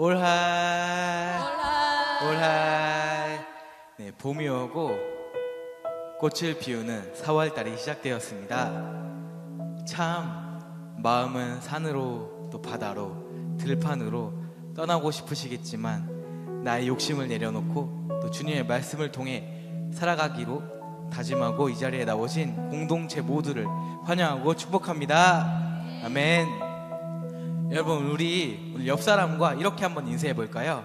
올하이 올하이. 네, 봄이 오고 꽃을 피우는 4월달이 시작되었습니다. 참 마음은 산으로 또 바다로 들판으로 떠나고 싶으시겠지만 나의 욕심을 내려놓고 또 주님의 말씀을 통해 살아가기로 다짐하고 이 자리에 나오신 공동체 모두를 환영하고 축복합니다. 아멘. 여러분, 우리 옆 사람과 이렇게 한번 인사해 볼까요?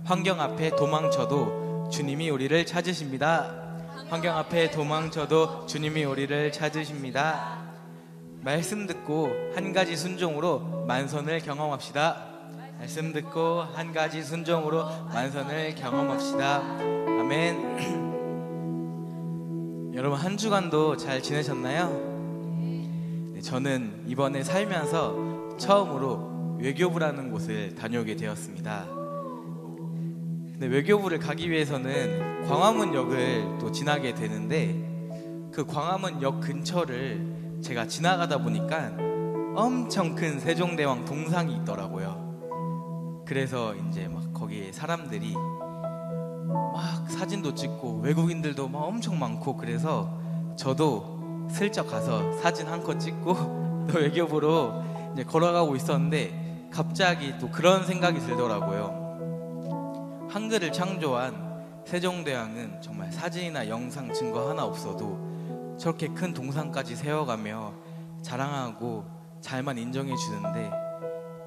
환경 앞에 도망쳐도 주님이 우리를 찾으십니다. 환경 앞에 도망쳐도 주님이 우리를 찾으십니다. 말씀 듣고 한 가지 순종으로 만선을 경험합시다. 말씀 듣고 한 가지 순종으로 만선을 경험합시다. 아멘. 여러분, 한 주간도 잘 지내셨나요? 네, 저는 이번에 살면서 처음으로 외교부라는 곳을 다녀오게 되었습니다. 근데 외교부를 가기 위해서는 광화문역을 또 지나게 되는데 그 광화문역 근처를 제가 지나가다 보니까 엄청 큰 세종대왕 동상이 있더라고요. 그래서 이제 막 거기에 사람들이 막 사진도 찍고 외국인들도 막 엄청 많고, 그래서 저도 슬쩍 가서 사진 한 컷 찍고 또 외교부로 이제 걸어가고 있었는데 갑자기 또 그런 생각이 들더라고요. 한글을 창조한 세종대왕은 정말 사진이나 영상 증거 하나 없어도 저렇게 큰 동상까지 세워가며 자랑하고 잘만 인정해 주는데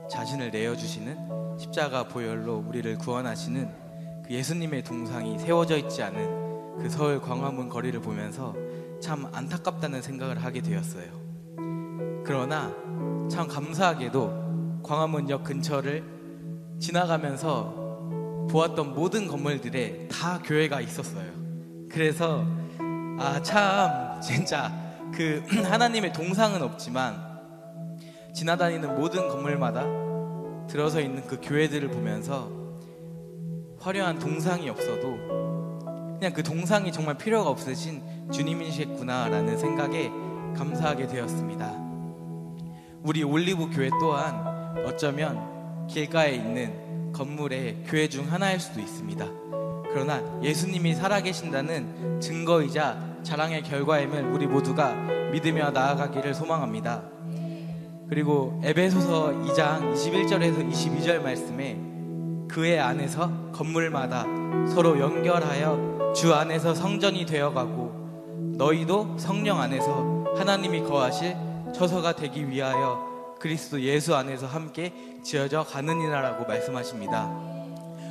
자신을 내어주시는 십자가 보혈로 우리를 구원하시는 그 예수님의 동상이 세워져 있지 않은 그 서울 광화문 거리를 보면서 참 안타깝다는 생각을 하게 되었어요. 그러나 참 감사하게도 광화문역 근처를 지나가면서 보았던 모든 건물들에 다 교회가 있었어요. 그래서 참 진짜 그 하나님의 동상은 없지만 지나다니는 모든 건물마다 들어서 있는 그 교회들을 보면서 화려한 동상이 없어도 그냥 그 동상이 정말 필요가 없으신 주님이시겠구나 라는 생각에 감사하게 되었습니다. 우리 올리브 교회 또한 어쩌면 길가에 있는 건물의 교회 중 하나일 수도 있습니다. 그러나 예수님이 살아계신다는 증거이자 자랑의 결과임을 우리 모두가 믿으며 나아가기를 소망합니다. 그리고 에베소서 2장 21절에서 22절 말씀에 그의 안에서 건물마다 서로 연결하여 주 안에서 성전이 되어가고 너희도 성령 안에서 하나님이 거하실 처소가 되기 위하여 그리스도 예수 안에서 함께 지어져 가느니라라고 말씀하십니다.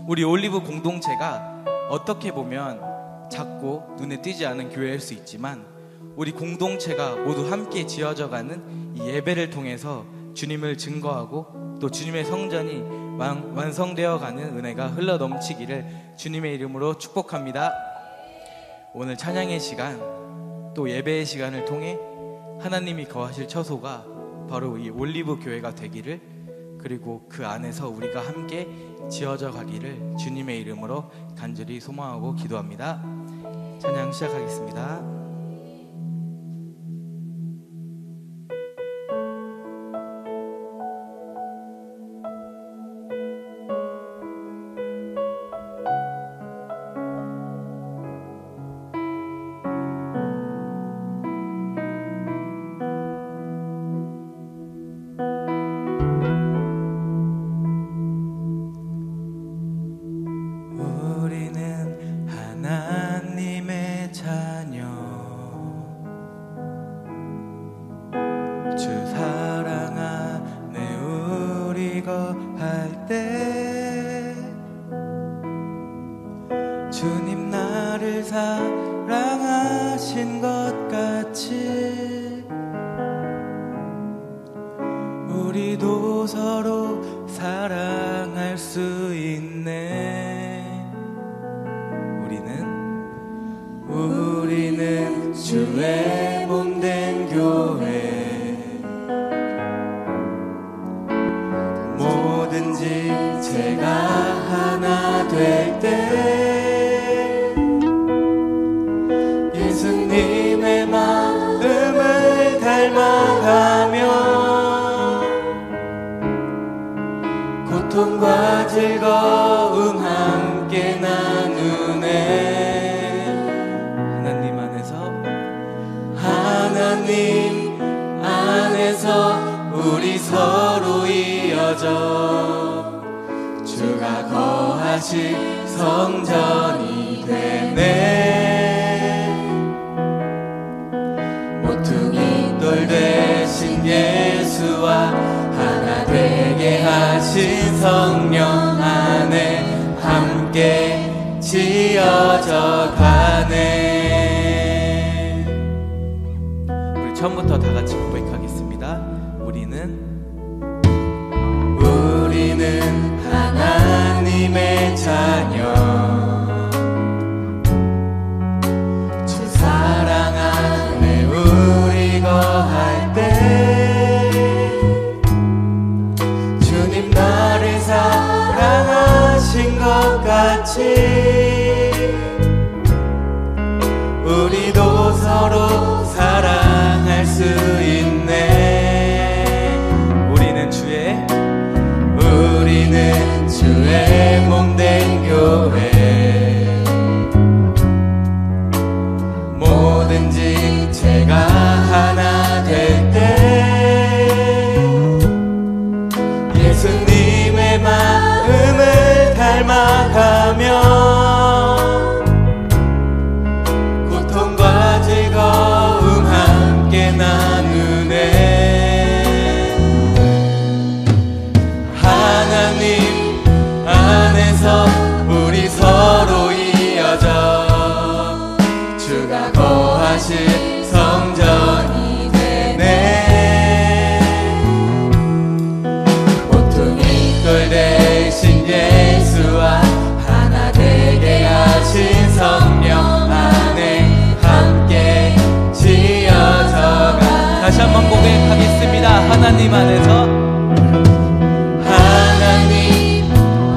우리 올리브 공동체가 어떻게 보면 작고 눈에 띄지 않은 교회일 수 있지만 우리 공동체가 모두 함께 지어져가는 이 예배를 통해서 주님을 증거하고 또 주님의 성전이 완성되어가는 은혜가 흘러넘치기를 주님의 이름으로 축복합니다. 오늘 찬양의 시간 또 예배의 시간을 통해 하나님이 거하실 처소가 바로 이 올리브 교회가 되기를, 그리고 그 안에서 우리가 함께 지어져 가기를 주님의 이름으로 간절히 소망하고 기도합니다. 찬양 시작하겠습니다. 주님 나를 사랑하신 것 같이 우리도 서로 사랑할 수 있네. 우리는 주의 몸된 교회, 뭐든지 제가 하나 될 때 예수님의 마음을 닮아가며 고통과 즐거움 함께 나누네. 하나님 안에서 우리 서로 이어져 주가 거하신 성전이 되네. 모퉁이 돌 대신 예수와 하나 되게 하신 성령 안에 함께 지어져 가네. 우리 처음부터 다 같이 고백하겠습니다. 우리는 하나님의 자녀, 주 사랑 안에 우리 거할 때 주님 나를 사랑하신 것 같이 우리도 서로 사랑할 수 있네. 우리는 주의 몸된 교회, 뭐든지 제가 하나 될 때 예수님의 마음을 닮아가며 고통과 즐거움 함께 나누네. 하나님 안에서 우리 서로 이어져 주가 거하신 성전이 되네. 모퉁이 돌 대신 예수와 하나 되게 하신 성령 안에 함께 지어져 가. 다시 한번 고백하겠습니다. 하나님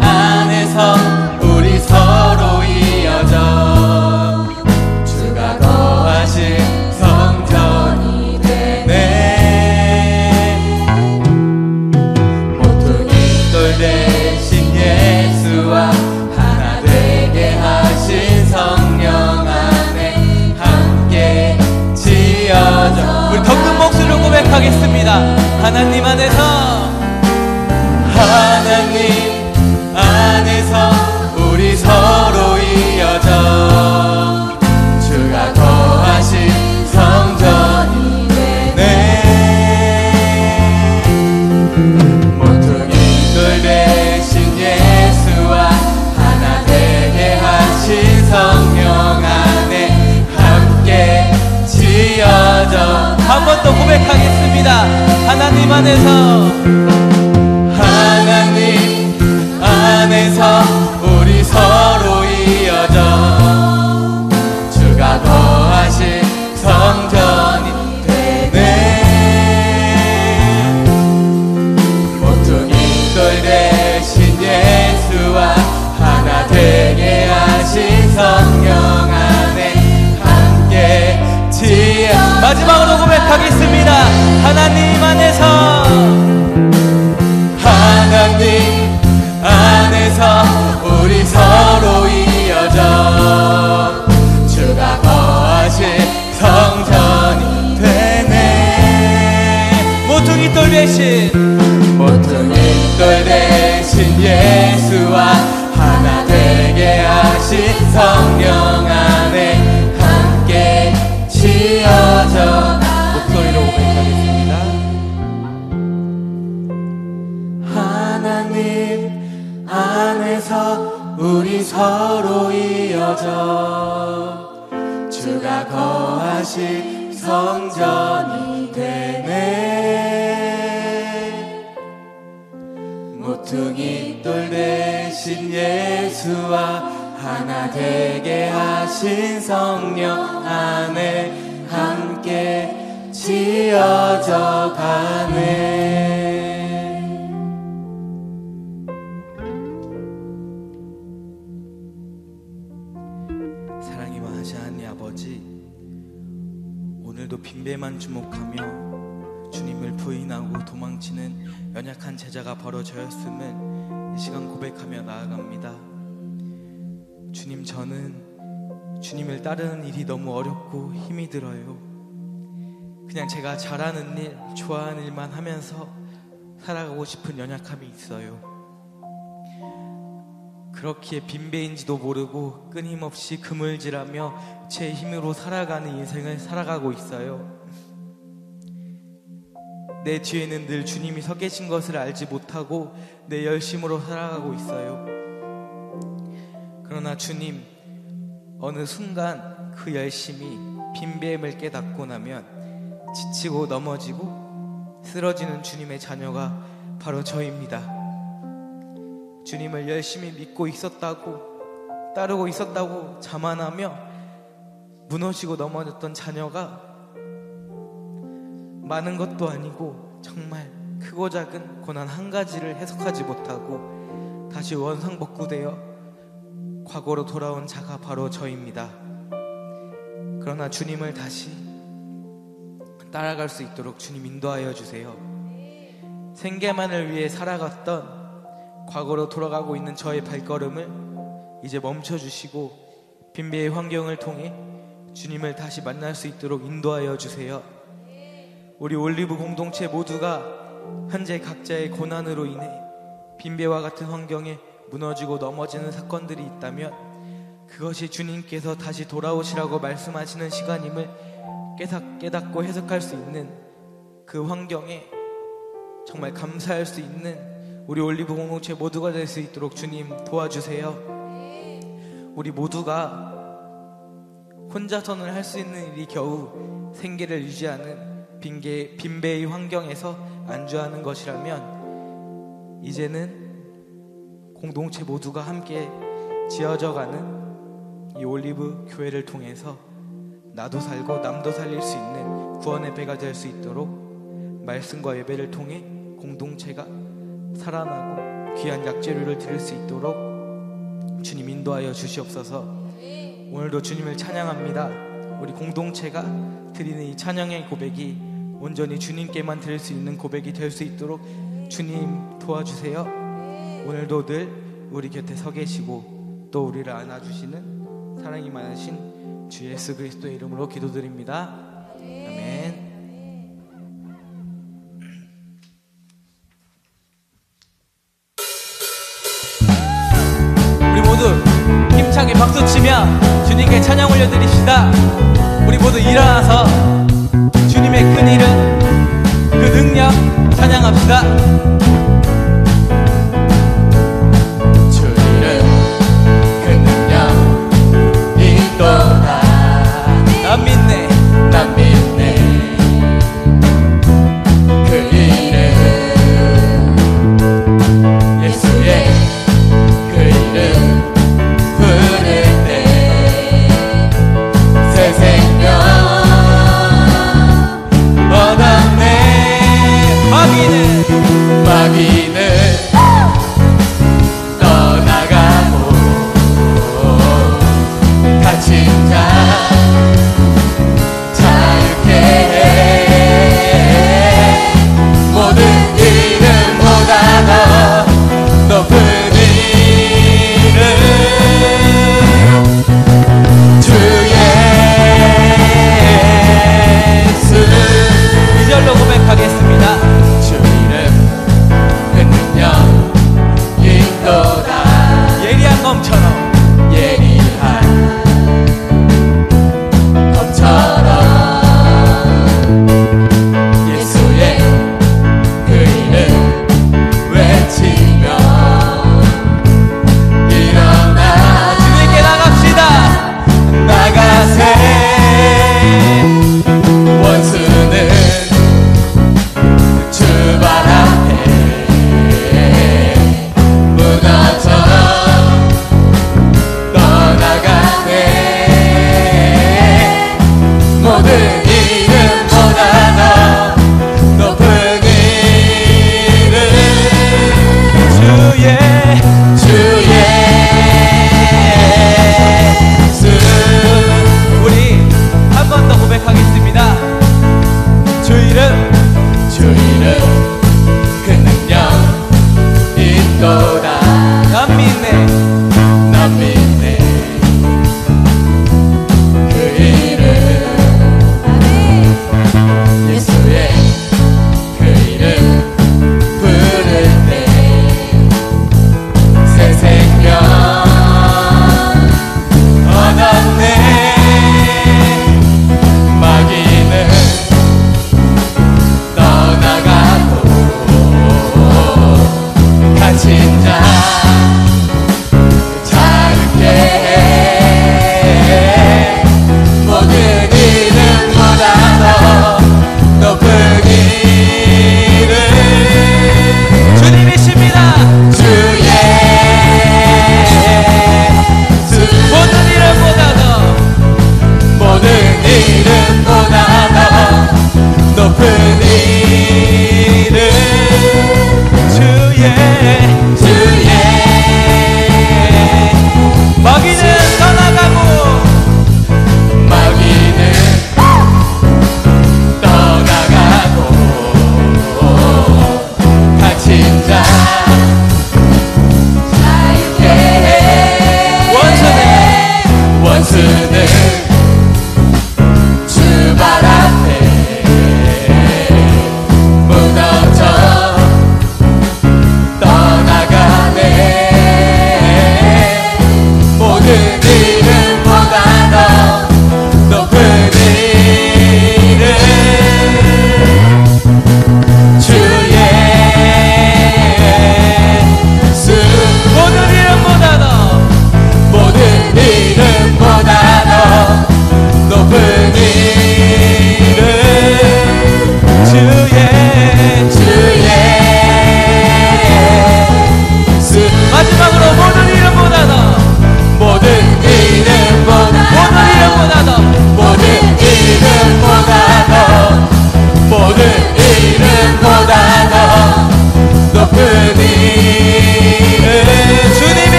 안에서 우리 서로 이어져 주가 거하신 성전이 되네. 모퉁이 돌 대신 예수와 하나 되게 하신 성령 안에 함께 지어져. 우리 더 큰 목소리로 고백하겠습니다. 하나님 안에서 우리 서로 이어져 주가 거하신 성전이 되네. 모퉁이 돌 대신 예수와 하나 되게 하신 성령 안에 함께 지어져. 한 번 더 고백하겠습니다. 하나님 안에서 우리 서로 이어져 주가 거하신 성전이 되네. 모퉁이 돌 대신 예수와 하나 되게 하신 성령 안에 함께 지어. 마지막으로 고백하겠습니다. 하나님 안에서 우리 서로 이어져 주가 거하신 성전이 되네. 모퉁이 돌 대신 예수와 하나 되게 하신 성령 안에 함께 지어져. 목소리로 고백하겠습니다. 하나님 안에서 우리 서로 이어져 주가 거하신 성전이 되네. 모퉁이 돌 대신 예수와 하나 되게 하신 성령 안에 함께 지어져 가네. 사랑이 많으신 하나님 아버지, 오늘도 빈배만 주목하며 주님을 부인하고 도망치는 연약한 제자가 벌어져였음을 이 시간 고백하며 나아갑니다. 주님, 저는 주님을 따르는 일이 너무 어렵고 힘이 들어요. 그냥 제가 잘하는 일, 좋아하는 일만 하면서 살아가고 싶은 연약함이 있어요. 그렇기에 빈배인지도 모르고 끊임없이 그물질하며 제 힘으로 살아가는 인생을 살아가고 있어요. 내 뒤에는 늘 주님이 서 계신 것을 알지 못하고 내 열심으로 살아가고 있어요. 그러나 주님, 어느 순간 그 열심이 빈배임을 깨닫고 나면 지치고 넘어지고 쓰러지는 주님의 자녀가 바로 저입니다. 주님을 열심히 믿고 있었다고, 따르고 있었다고 자만하며 무너지고 넘어졌던 자녀가 많은 것도 아니고 정말 크고 작은 고난 한 가지를 해석하지 못하고 다시 원상복구되어 과거로 돌아온 자가 바로 저입니다. 그러나 주님을 다시 따라갈 수 있도록 주님 인도하여 주세요. 생계만을 위해 살아갔던 과거로 돌아가고 있는 저의 발걸음을 이제 멈춰주시고 빈배의 환경을 통해 주님을 다시 만날 수 있도록 인도하여 주세요. 우리 올리브 공동체 모두가 현재 각자의 고난으로 인해 빈배와 같은 환경에 무너지고 넘어지는 사건들이 있다면 그것이 주님께서 다시 돌아오시라고 말씀하시는 시간임을 깨닫고 해석할 수 있는 그 환경에 정말 감사할 수 있는 우리 올리브 공동체 모두가 될 수 있도록 주님 도와주세요. 우리 모두가 혼자서는 할 수 있는 일이 겨우 생계를 유지하는 빈배의 환경에서 안주하는 것이라면 이제는 공동체 모두가 함께 지어져가는 이 올리브 교회를 통해서 나도 살고 남도 살릴 수 있는 구원의 배가 될 수 있도록 말씀과 예배를 통해 공동체가 살아나고 귀한 약재료를 드릴 수 있도록 주님 인도하여 주시옵소서. 오늘도 주님을 찬양합니다. 우리 공동체가 드리는 이 찬양의 고백이 온전히 주님께만 드릴 수 있는 고백이 될 수 있도록 주님 도와주세요. 오늘도 늘 우리 곁에 서 계시고 또 우리를 안아주시는 사랑이 많으신 주 예수 그리스도의 이름으로 기도드립니다. 아멘. 우리 모두 힘차게 박수치며 주님께 찬양 올려드립시다. 우리 모두 일어나서 주님의 큰 일은 그 능력 찬양합시다. 주님은 그 능력 인도다. 난 믿네. 그 이름 예수의 그 이름 부를 때 새 생명 얻었네. 마귀는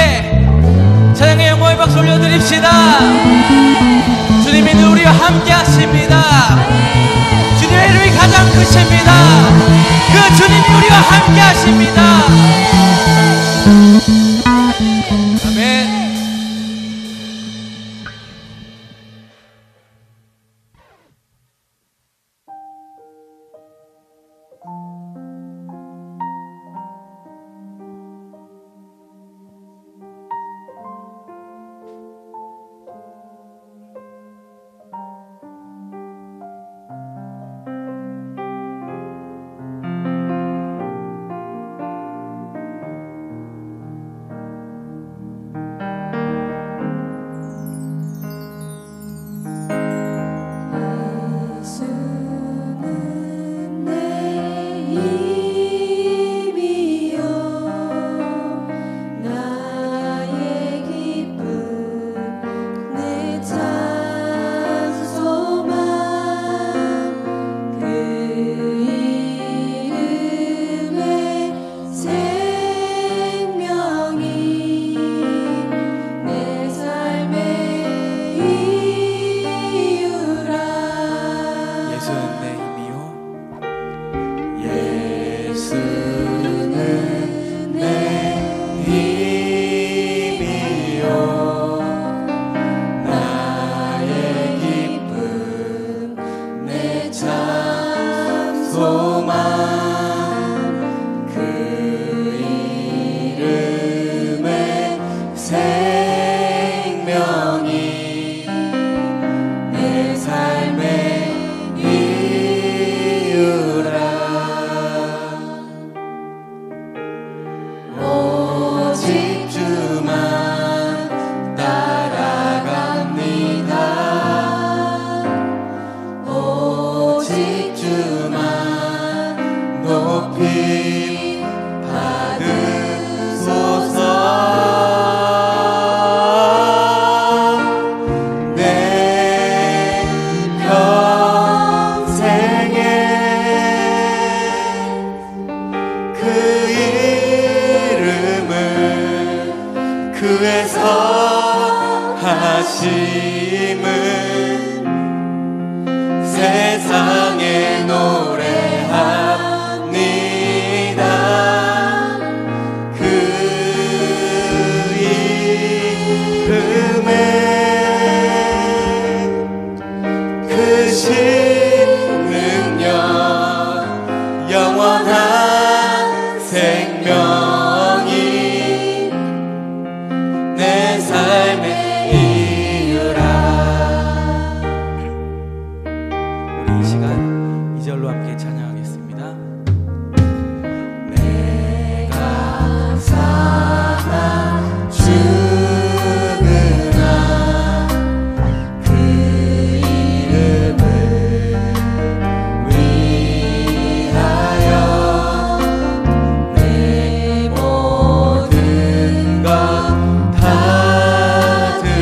주님께 찬양의 영광의 박수 올려드립시다. 주님이 늘 우리와 함께 하십니다. 주님의 이름이 가장 크십니다. 그 주님이 우리와 함께 하십니다. 아멘. 세상에 노래합니다. 그 이름에 크신 능력 영원한 생명이 내 삶의 함께 찬양하겠습니다. 내가 살아 죽으나 그 이름을 위하여 내 모든 것 다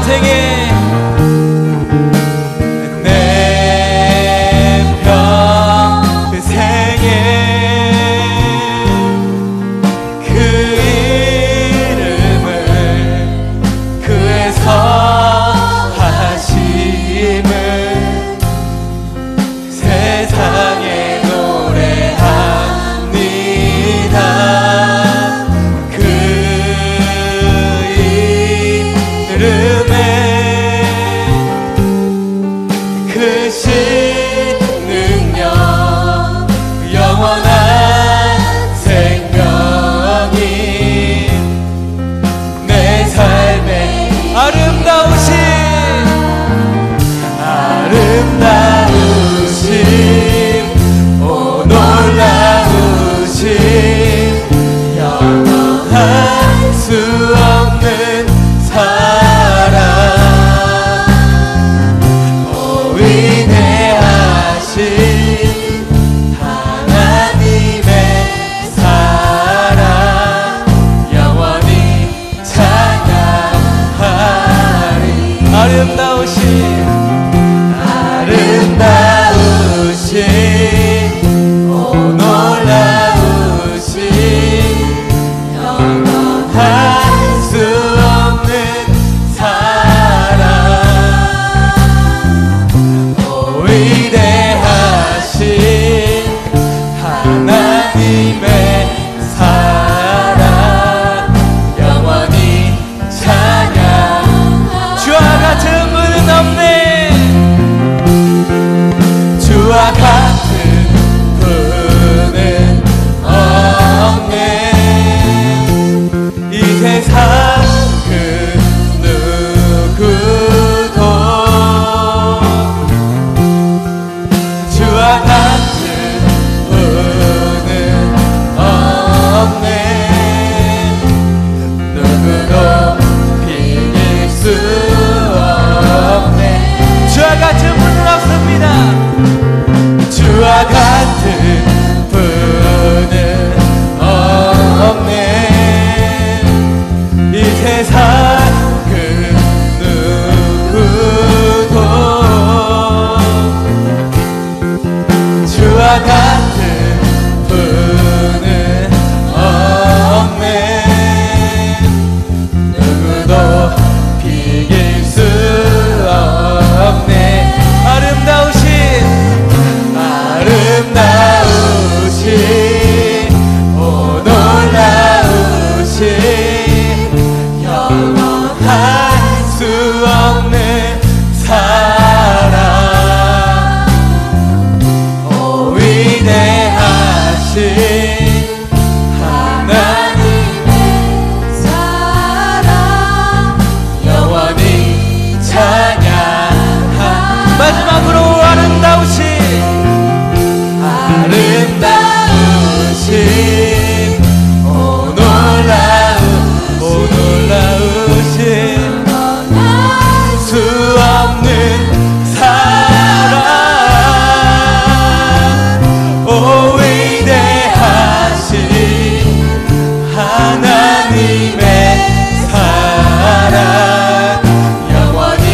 평생에 내 평생에 그 이름을 그에서 하심을 세상에 노래합니다. 그 이름에 그 능력 영원한 생명이 내 삶에 아름다우신 오 놀라우신 영원할 수 없는 사랑 오 위대하신 하나님의 사랑 영원히 찬양하리. 아름다우신 오 놀라우신 영원할 수 없는 사랑 오 위대하신 하나님의 사랑 영원히 찬양. 주와 같은 분은 없네. 주와 같은 분은 없네. 이 세상 그 누구도 주와 같은 분은 없네. 누구도 비길 수 없네. 주와 같은 분은 없습니다. 주와 같은 분은 없네. 이 세상 그 누구도 주와 같은 분은 없네. 누구도 비길 수 없네. 아름다우신 오 놀라우신 영원할 수 없는 사랑 오 위대하신 하나님의 사랑 영원히 찬양하. 마지막으로 아름다우신 오 놀라우신 수 없는 사랑 오 위대하신 하나님의 사랑 영원히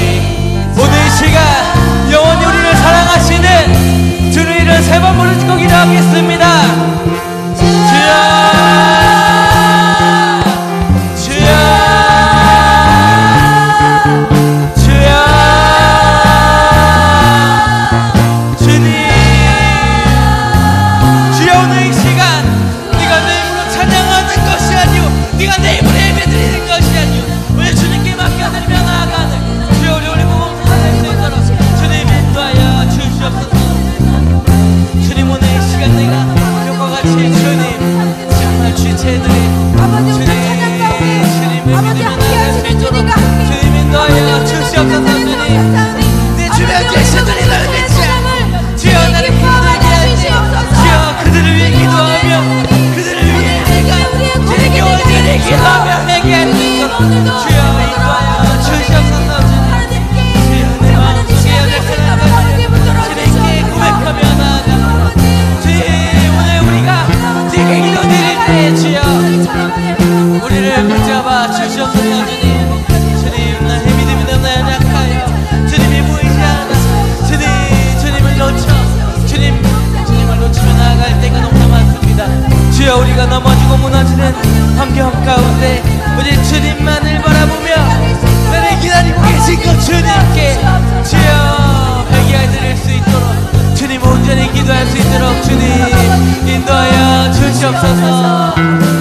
주시옵소서.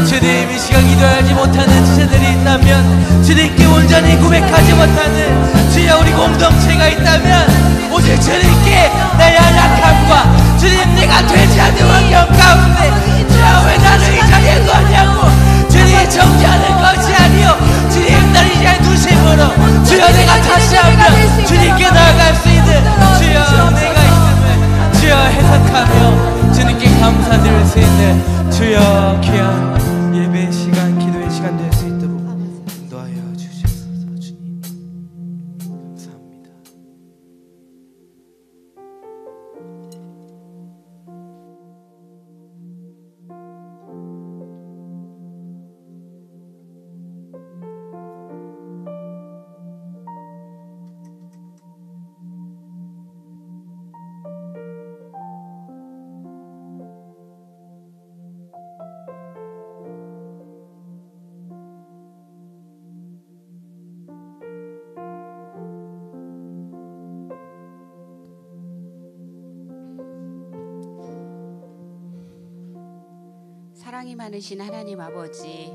주님, 이 시간 기도하지 못하는 지체들이 있다면, 주님께 온전히 고백하지 못하는 주여 우리 공동체가 있다면, 오직 주님께 내 연약함과 주님 내가 되지 않는 환경 가운데 주여 왜 나를 이 자리에 두었냐고 주님이 정죄하는 것이 아니요 주님 나를 이 자리에 두심으로 주여 내가 다시 한번 주님께 나아갈 수 있는 주여 내가 있음을 주여 해석하며 주님께 감사드릴 수 있는 주여 귀한 예배 시간 기도의 시간 될 수 있도록 인도하여 주시옵소서. 주님 감사합니다. 사랑이 많으신 하나님 아버지,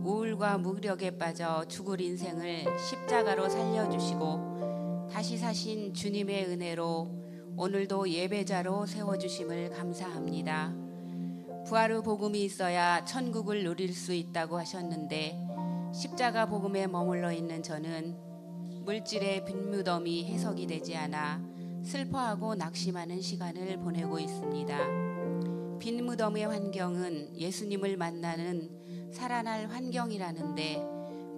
우울과 무력에 빠져 죽을 인생을 십자가로 살려주시고 다시 사신 주님의 은혜로 오늘도 예배자로 세워주심을 감사합니다. 부활의 복음이 있어야 천국을 누릴 수 있다고 하셨는데 십자가 복음에 머물러 있는 저는 물질의 빈무덤이 해석이 되지 않아 슬퍼하고 낙심하는 시간을 보내고 있습니다. 빈 무덤의 환경은 예수님을 만나는 살아날 환경이라는데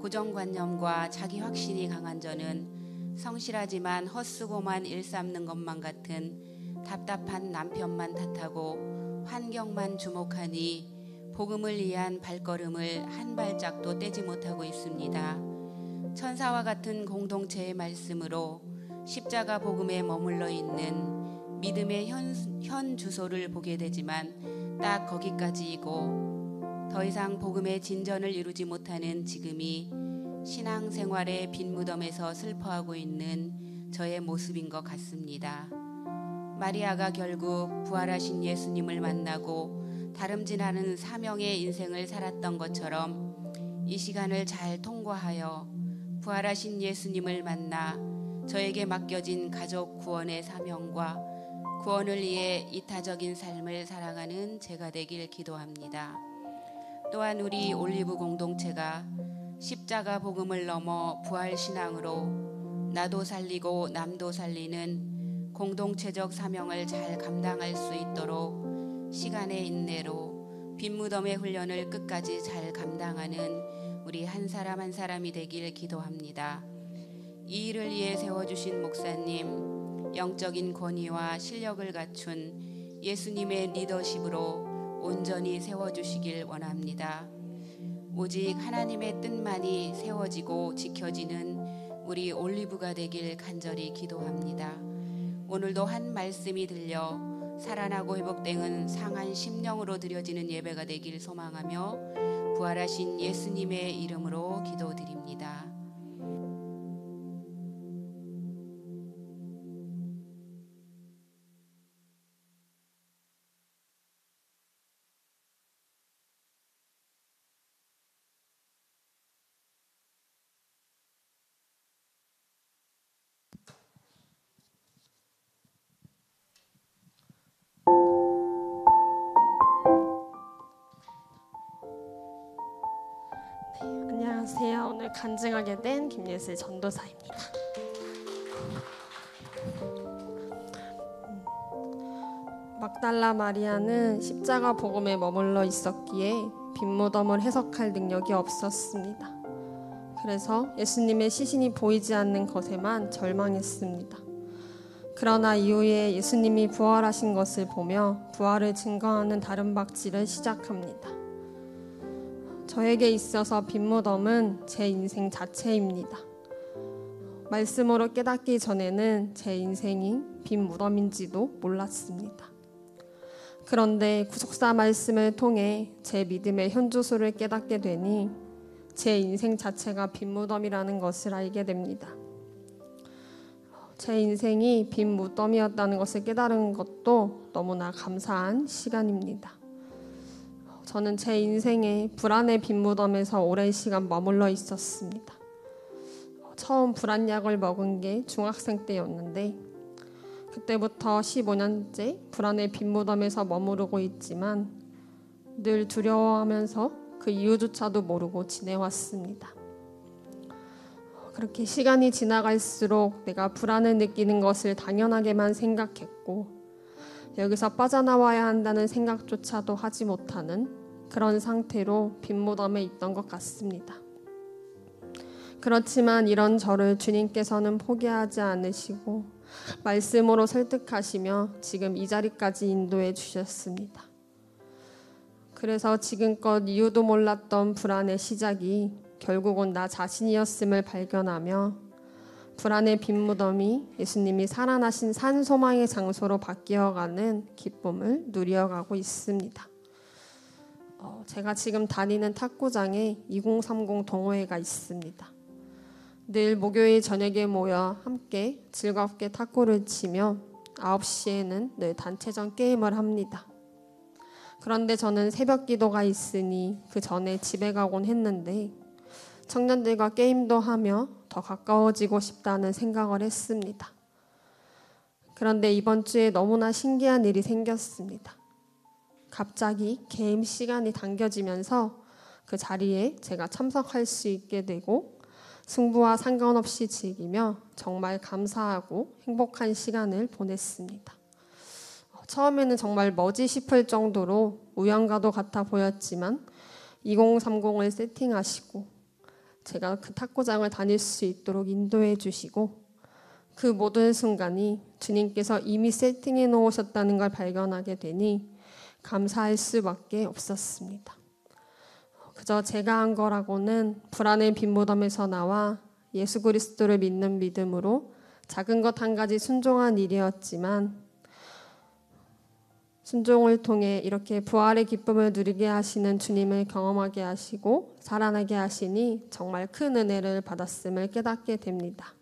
고정관념과 자기 확신이 강한 저는 성실하지만 헛수고만 일삼는 것만 같은 답답한 남편만 탓하고 환경만 주목하니 복음을 위한 발걸음을 한 발짝도 떼지 못하고 있습니다. 천사와 같은 공동체의 말씀으로 십자가 복음에 머물러 있는 믿음의 현 주소를 보게 되지만 딱 거기까지이고 더 이상 복음의 진전을 이루지 못하는 지금이 신앙생활의 빈 무덤에서 슬퍼하고 있는 저의 모습인 것 같습니다. 마리아가 결국 부활하신 예수님을 만나고 다름질하는 사명의 인생을 살았던 것처럼 이 시간을 잘 통과하여 부활하신 예수님을 만나 저에게 맡겨진 가족 구원의 사명과 구원을 위해 이타적인 삶을 살아가는 제가 되길 기도합니다. 또한 우리 올리브 공동체가 십자가 복음을 넘어 부활신앙으로 나도 살리고 남도 살리는 공동체적 사명을 잘 감당할 수 있도록 시간의 인내로 빈무덤의 훈련을 끝까지 잘 감당하는 우리 한 사람 한 사람이 되길 기도합니다. 이 일을 위해 세워주신 목사님, 영적인 권위와 실력을 갖춘 예수님의 리더십으로 온전히 세워주시길 원합니다. 오직 하나님의 뜻만이 세워지고 지켜지는 우리 올리브가 되길 간절히 기도합니다. 오늘도 한 말씀이 들려 살아나고 회복되는 상한 심령으로 드려지는 예배가 되길 소망하며 부활하신 예수님의 이름으로 기도드립니다. 안녕하세요. 오늘 간증하게 된 김예슬 전도사입니다. 막달라 마리아는 십자가 복음에 머물러 있었기에 빈무덤을 해석할 능력이 없었습니다. 그래서 예수님의 시신이 보이지 않는 것에만 절망했습니다. 그러나 이후에 예수님이 부활하신 것을 보며 부활을 증거하는 다른 박질을 시작합니다. 저에게 있어서 빈무덤은 제 인생 자체입니다. 말씀으로 깨닫기 전에는 제 인생이 빈무덤인지도 몰랐습니다. 그런데 구속사 말씀을 통해 제 믿음의 현주소를 깨닫게 되니 제 인생 자체가 빈무덤이라는 것을 알게 됩니다. 제 인생이 빈무덤이었다는 것을 깨달은 것도 너무나 감사한 시간입니다. 저는 제 인생에 불안의 빈무덤에서 오랜 시간 머물러 있었습니다. 처음 불안약을 먹은 게 중학생 때였는데 그때부터 15년째 불안의 빈무덤에서 머무르고 있지만 늘 두려워하면서 그 이유조차도 모르고 지내왔습니다. 그렇게 시간이 지나갈수록 내가 불안을 느끼는 것을 당연하게만 생각했고 여기서 빠져나와야 한다는 생각조차도 하지 못하는 그런 상태로 빈무덤에 있던 것 같습니다. 그렇지만 이런 저를 주님께서는 포기하지 않으시고 말씀으로 설득하시며 지금 이 자리까지 인도해 주셨습니다. 그래서 지금껏 이유도 몰랐던 불안의 시작이 결국은 나 자신이었음을 발견하며 불안의 빈무덤이 예수님이 살아나신 산소망의 장소로 바뀌어가는 기쁨을 누려가고 있습니다. 제가 지금 다니는 탁구장에 2030 동호회가 있습니다. 늘 목요일 저녁에 모여 함께 즐겁게 탁구를 치며 9시에는 늘 단체전 게임을 합니다. 그런데 저는 새벽 기도가 있으니 그 전에 집에 가곤 했는데 청년들과 게임도 하며 더 가까워지고 싶다는 생각을 했습니다. 그런데 이번 주에 너무나 신기한 일이 생겼습니다. 갑자기 게임 시간이 당겨지면서 그 자리에 제가 참석할 수 있게 되고 승부와 상관없이 즐기며 정말 감사하고 행복한 시간을 보냈습니다. 처음에는 정말 뭐지 싶을 정도로 우연과도 같아 보였지만 2030을 세팅하시고 제가 그 탁구장을 다닐 수 있도록 인도해 주시고 그 모든 순간이 주님께서 이미 세팅해 놓으셨다는 걸 발견하게 되니 감사할 수밖에 없었습니다. 그저 제가 한 거라고는 불안의 빈무덤에서 나와 예수 그리스도를 믿는 믿음으로 작은 것 한 가지 순종한 일이었지만 순종을 통해 이렇게 부활의 기쁨을 누리게 하시는 주님을 경험하게 하시고 살아나게 하시니 정말 큰 은혜를 받았음을 깨닫게 됩니다.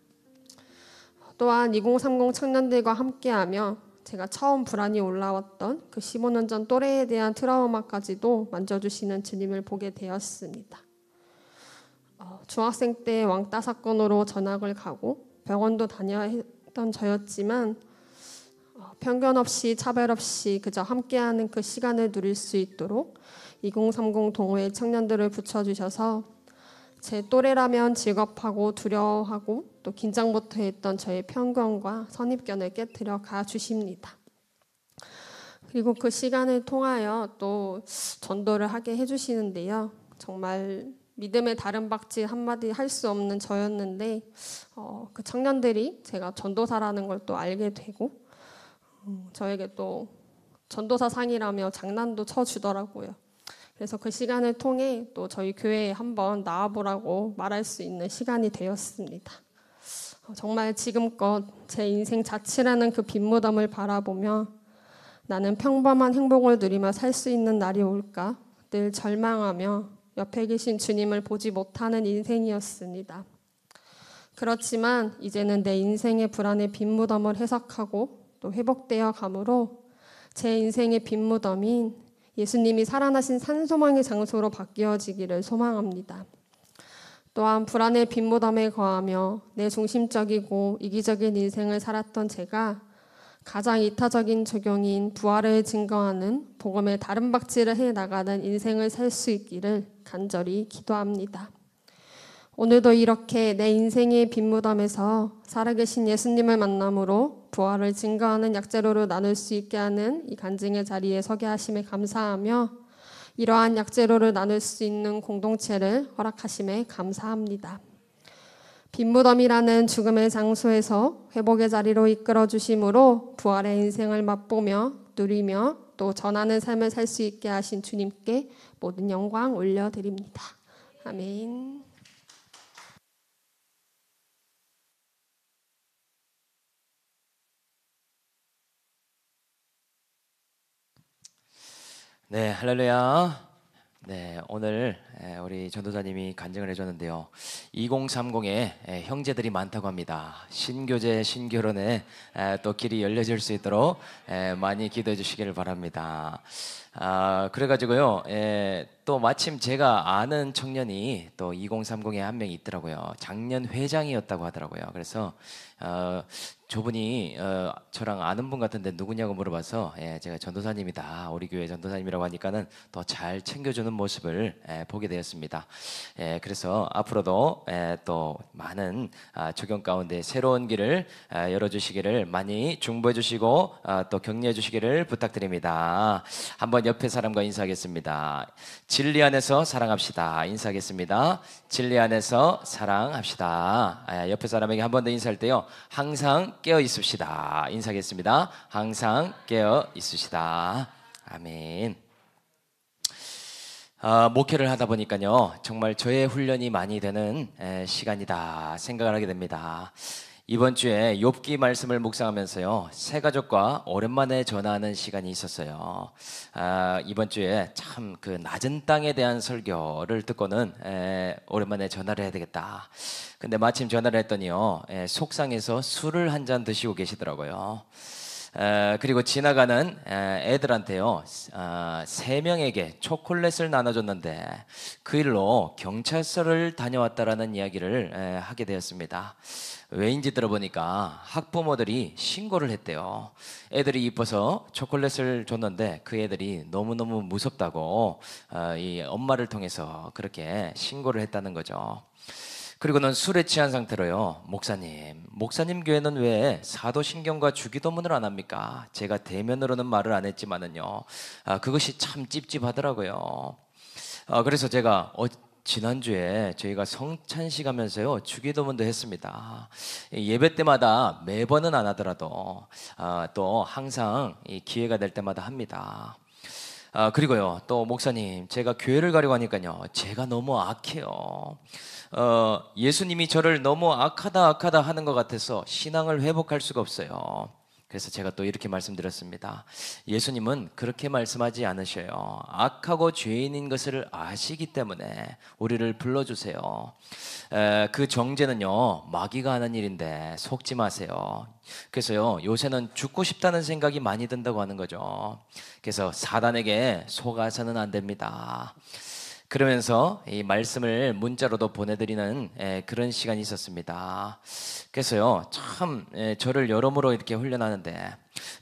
또한 2030 청년들과 함께하며 제가 처음 불안이 올라왔던 그 15년 전 또래에 대한 트라우마까지도 만져주시는 주님을 보게 되었습니다. 중학생 때 왕따 사건으로 전학을 가고 병원도 다녀야 했던 저였지만 편견 없이 차별 없이 그저 함께하는 그 시간을 누릴 수 있도록 2030 동호회 청년들을 붙여주셔서 제 또래라면 즐겁하고 두려워하고 또 긴장부터 했던 저의 편견과 선입견을 깨트려 가주십니다. 그리고 그 시간을 통하여 또 전도를 하게 해주시는데요. 정말 믿음의 다른 박질 한마디 할 수 없는 저였는데 그 청년들이 제가 전도사라는 걸 또 알게 되고 저에게 또 전도사 상이라며 장난도 쳐주더라고요. 그래서 그 시간을 통해 또 저희 교회에 한번 나와보라고 말할 수 있는 시간이 되었습니다. 정말 지금껏 제 인생 자치라는 그 빈무덤을 바라보며 나는 평범한 행복을 누리며 살 수 있는 날이 올까 늘 절망하며 옆에 계신 주님을 보지 못하는 인생이었습니다. 그렇지만 이제는 내 인생의 불안의 빈무덤을 해석하고 또 회복되어 가므로 제 인생의 빈무덤인 예수님이 살아나신 산소망의 장소로 바뀌어지기를 소망합니다. 또한 불안의 빈무덤에 거하며 내 중심적이고 이기적인 인생을 살았던 제가 가장 이타적인 적용인 부활을 증거하는 복음의 다른 박질을 해나가는 인생을 살 수 있기를 간절히 기도합니다. 오늘도 이렇게 내 인생의 빈무덤에서 살아계신 예수님을 만남으로 부활을 증거하는 약재로를 나눌 수 있게 하는 이 간증의 자리에 서게 하심에 감사하며 이러한 약재로를 나눌 수 있는 공동체를 허락하심에 감사합니다. 빈무덤이라는 죽음의 장소에서 회복의 자리로 이끌어 주심으로 부활의 인생을 맛보며 누리며 또 전하는 삶을 살 수 있게 하신 주님께 모든 영광 올려드립니다. 아멘. 네, 할렐루야. 네, 오늘 우리 전도사님이 간증을 해줬는데요. 2030에 형제들이 많다고 합니다. 신교제, 신결혼에 또 길이 열려질 수 있도록 많이 기도해 주시기를 바랍니다. 그래가지고요, 또 마침 제가 아는 청년이 또 2030에 한 명이 있더라고요. 작년 회장이었다고 하더라고요. 그래서 저분이 저랑 아는 분 같은데 누구냐고 물어봐서 제가 전도사님이다, 우리 교회 전도사님이라고 하니까는 더 잘 챙겨주는 모습을 보게 되었습니다. 그래서 앞으로도 또 많은 적용 가운데 새로운 길을 열어주시기를 많이 중보해 주시고 또 격려해 주시기를 부탁드립니다. 한번 옆에 사람과 인사하겠습니다. 진리 안에서 사랑합시다. 인사하겠습니다. 진리 안에서 사랑합시다. 옆에 사람에게 한 번 더 인사할 때요, 항상 깨어 있읍시다. 인사하겠습니다. 항상 깨어 있으시다. 아멘. 목회를 하다 보니까요, 정말 저의 훈련이 많이 되는 시간이다 생각을 하게 됩니다. 이번 주에 욥기 말씀을 묵상하면서요, 새 가족과 오랜만에 전화하는 시간이 있었어요. 이번 주에 참 그 낮은 땅에 대한 설교를 듣고는 오랜만에 전화를 해야 되겠다. 근데 마침 전화를 했더니요, 속상해서 술을 한 잔 드시고 계시더라고요. 그리고 지나가는 애들한테요, 3명에게 초콜릿을 나눠줬는데 그 일로 경찰서를 다녀왔다라는 이야기를 하게 되었습니다. 왜인지 들어보니까 학부모들이 신고를 했대요. 애들이 이뻐서 초콜릿을 줬는데 그 애들이 너무너무 무섭다고 이 엄마를 통해서 그렇게 신고를 했다는 거죠. 그리고는 술에 취한 상태로요, 목사님 교회는 왜 사도신경과 주기도문을 안 합니까? 제가 대면으로는 말을 안 했지만은요, 그것이 참 찝찝하더라고요. 그래서 제가 지난주에 저희가 성찬식 하면서요, 주기도문도 했습니다. 예배 때마다 매번은 안 하더라도 또 항상 이 기회가 될 때마다 합니다. 그리고요, 또 목사님, 제가 교회를 가려고 하니까요, 제가 너무 악해요. 예수님이 저를 너무 악하다 하는 것 같아서 신앙을 회복할 수가 없어요. 그래서 제가 또 이렇게 말씀드렸습니다. 예수님은 그렇게 말씀하지 않으셔요. 악하고 죄인인 것을 아시기 때문에 우리를 불러주세요. 그 정죄는요, 마귀가 하는 일인데 속지 마세요. 그래서요, 요새는 죽고 싶다는 생각이 많이 든다고 하는 거죠. 그래서 사단에게 속아서는 안 됩니다. 그러면서 이 말씀을 문자로도 보내드리는 그런 시간이 있었습니다. 그래서요, 참 저를 여러모로 이렇게 훈련하는데,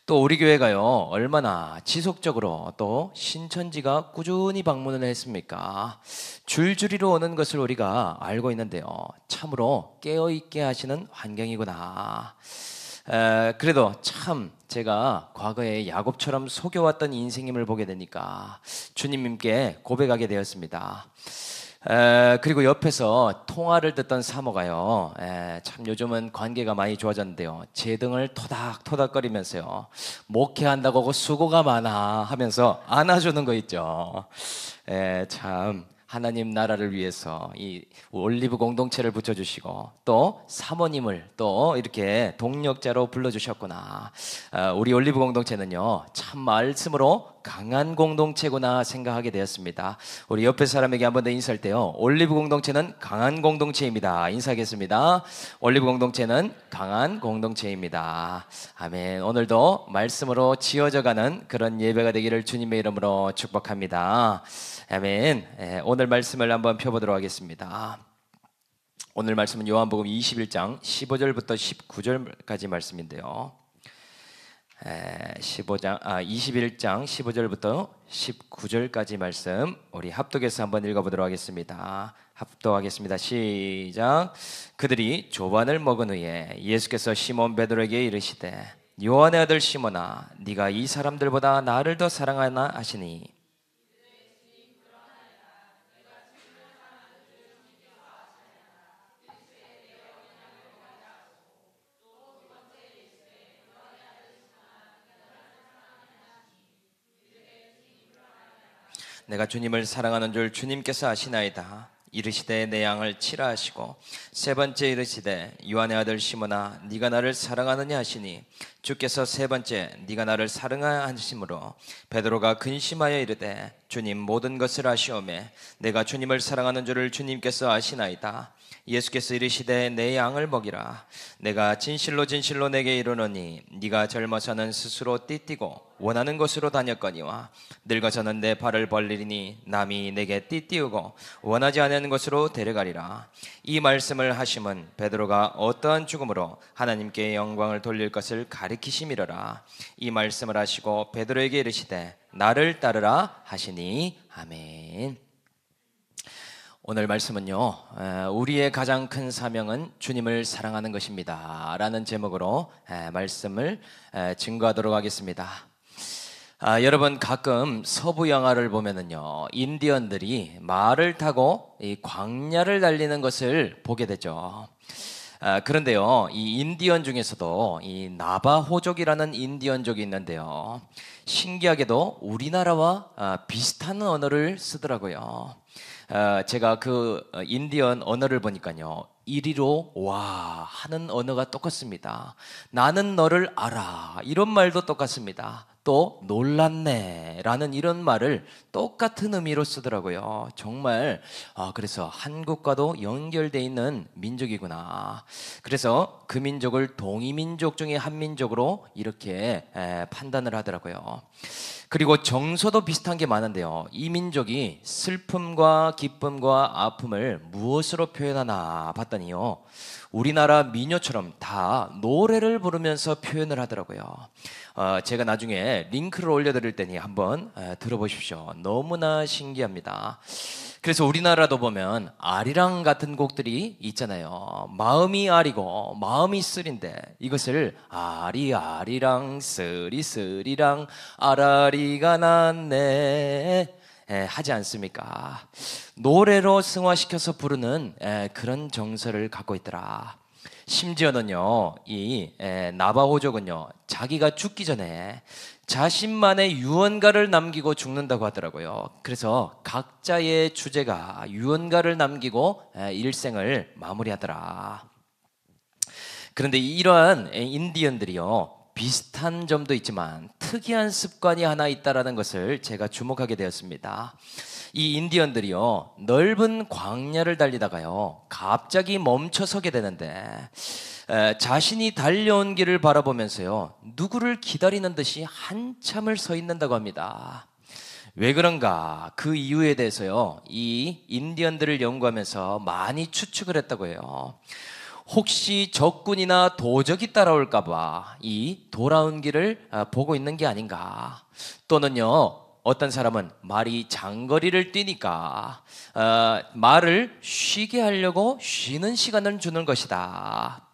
또 우리 교회가요, 얼마나 지속적으로 또 신천지가 꾸준히 방문을 했습니까? 줄줄이로 오는 것을 우리가 알고 있는데요, 참으로 깨어있게 하시는 환경이구나. 그래도 참 제가 과거에 야곱처럼 속여왔던 인생임을 보게 되니까 주님께 고백하게 되었습니다. 그리고 옆에서 통화를 듣던 사모가요, 참 요즘은 관계가 많이 좋아졌는데요, 제 등을 토닥토닥거리면서요, 목회한다고 수고가 많아 하면서 안아주는 거 있죠. 참 하나님 나라를 위해서 이 올리브 공동체를 붙여주시고 또 사모님을 또 이렇게 동력자로 불러주셨구나. 우리 올리브 공동체는요, 참 말씀으로 강한 공동체구나 생각하게 되었습니다. 우리 옆에 사람에게 한 번 더 인사할 때요, 올리브 공동체는 강한 공동체입니다. 인사하겠습니다. 올리브 공동체는 강한 공동체입니다. 아멘. 오늘도 말씀으로 지어져가는 그런 예배가 되기를 주님의 이름으로 축복합니다. 아멘. 오늘 말씀을 한번 펴보도록 하겠습니다. 오늘 말씀은 요한복음 21장 15절부터 19절까지 말씀인데요, 21장 15절부터 19절까지 말씀 우리 합독해서 한번 읽어보도록 하겠습니다. 합독하겠습니다. 시작. 그들이 조반을 먹은 후에 예수께서 시몬 베드로에게 이르시되, 요한의 아들 시몬아, 네가 이 사람들보다 나를 더 사랑하나 하시니, 내가 주님을 사랑하는 줄 주님께서 아시나이다. 이르시되 내 양을 치라 하시고, 세 번째 이르시되 요한의 아들 시몬아, 네가 나를 사랑하느냐 하시니, 주께서 세 번째 네가 나를 사랑하심으로 베드로가 근심하여 이르되, 주님 모든 것을 아시오매 내가 주님을 사랑하는 줄을 주님께서 아시나이다. 예수께서 이르시되 내 양을 먹이라. 내가 진실로 진실로 내게 이르노니 네가 젊어서는 스스로 띠띠고 원하는 곳으로 다녔거니와 늙어서는 내 발을 벌리리니 남이 내게 띠띠우고 원하지 않은 곳으로 데려가리라. 이 말씀을 하심은 베드로가 어떠한 죽음으로 하나님께 영광을 돌릴 것을 가리키심이로라. 이 말씀을 하시고 베드로에게 이르시되 나를 따르라 하시니. 아멘. 오늘 말씀은요, 우리의 가장 큰 사명은 주님을 사랑하는 것입니다 라는 제목으로 말씀을 증거하도록 하겠습니다. 여러분, 가끔 서부 영화를 보면은요, 인디언들이 말을 타고 이 광야를 달리는 것을 보게 되죠. 그런데요, 이 인디언 중에서도 이 나바호족이라는 인디언족이 있는데요, 신기하게도 우리나라와 비슷한 언어를 쓰더라고요. 제가 그 인디언 언어를 보니까요, 이리로 와 하는 언어가 똑같습니다. 나는 너를 알아 이런 말도 똑같습니다. 또 놀랐네 라는 이런 말을 똑같은 의미로 쓰더라고요. 정말 그래서 한국과도 연결되어 있는 민족이구나. 그래서 그 민족을 동이민족 중에 한 민족으로 이렇게 판단을 하더라고요. 그리고 정서도 비슷한 게 많은데요, 이 민족이 슬픔과 기쁨과 아픔을 무엇으로 표현하나 봤더니요, 우리나라 민요처럼 다 노래를 부르면서 표현을 하더라고요. 제가 나중에 링크를 올려드릴 테니 한번 들어보십시오. 너무나 신기합니다. 그래서 우리나라도 보면 아리랑 같은 곡들이 있잖아요. 마음이 아리고 마음이 쓰린데 이것을 아리아리랑 쓰리쓰리랑 아라리가 났네 하지 않습니까? 노래로 승화시켜서 부르는 그런 정서를 갖고 있더라. 심지어는요, 이 나바호족은요, 자기가 죽기 전에 자신만의 유언가를 남기고 죽는다고 하더라고요. 그래서 각자의 주제가 유언가를 남기고 일생을 마무리하더라. 그런데 이러한 인디언들이요, 비슷한 점도 있지만 특이한 습관이 하나 있다는 것을 제가 주목하게 되었습니다. 이 인디언들이요, 넓은 광야를 달리다가요, 갑자기 멈춰서게 되는데 자신이 달려온 길을 바라보면서요, 누구를 기다리는 듯이 한참을 서 있는다고 합니다. 왜 그런가? 그 이유에 대해서요, 이 인디언들을 연구하면서 많이 추측을 했다고 해요. 혹시 적군이나 도적이 따라올까봐 이 돌아온 길을 보고 있는 게 아닌가? 또는요, 어떤 사람은 말이 장거리를 뛰니까 말을 쉬게 하려고 쉬는 시간을 주는 것이다.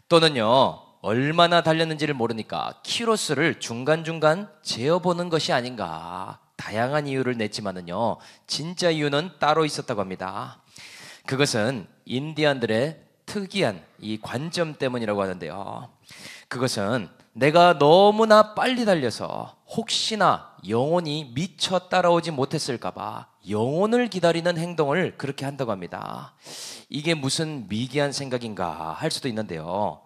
또는요, 얼마나 달렸는지를 모르니까 키로수를 중간중간 재어보는 것이 아닌가. 다양한 이유를 냈지만은요, 진짜 이유는 따로 있었다고 합니다. 그것은 인디언들의 특이한 이 관점 때문이라고 하는데요, 그것은 내가 너무나 빨리 달려서 혹시나 영혼이 미처 따라오지 못했을까봐 영혼을 기다리는 행동을 그렇게 한다고 합니다. 이게 무슨 미개한 생각인가 할 수도 있는데요,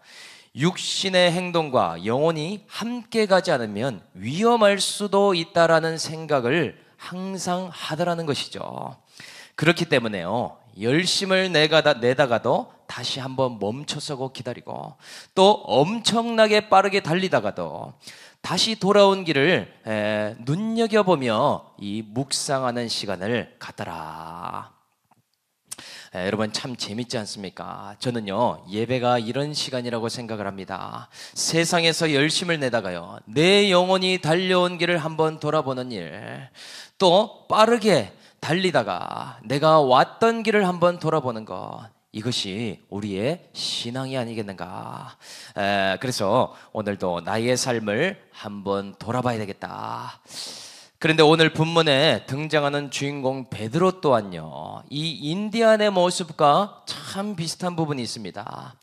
육신의 행동과 영혼이 함께 가지 않으면 위험할 수도 있다라는 생각을 항상 하더라는 것이죠. 그렇기 때문에요, 열심을 내다가도 다시 한번 멈춰서고 기다리고, 또 엄청나게 빠르게 달리다가도 다시 돌아온 길을 눈여겨보며 이 묵상하는 시간을 갖더라. 여러분, 참 재밌지 않습니까? 저는요, 예배가 이런 시간이라고 생각을 합니다. 세상에서 열심을 내다가요, 내 영혼이 달려온 길을 한번 돌아보는 일, 또 빠르게 달리다가 내가 왔던 길을 한번 돌아보는 것, 이것이 우리의 신앙이 아니겠는가. 그래서 오늘도 나의 삶을 한번 돌아봐야 되겠다. 그런데 오늘 본문에 등장하는 주인공 베드로 또한요, 이 인디안의 모습과 참 비슷한 부분이 있습니다.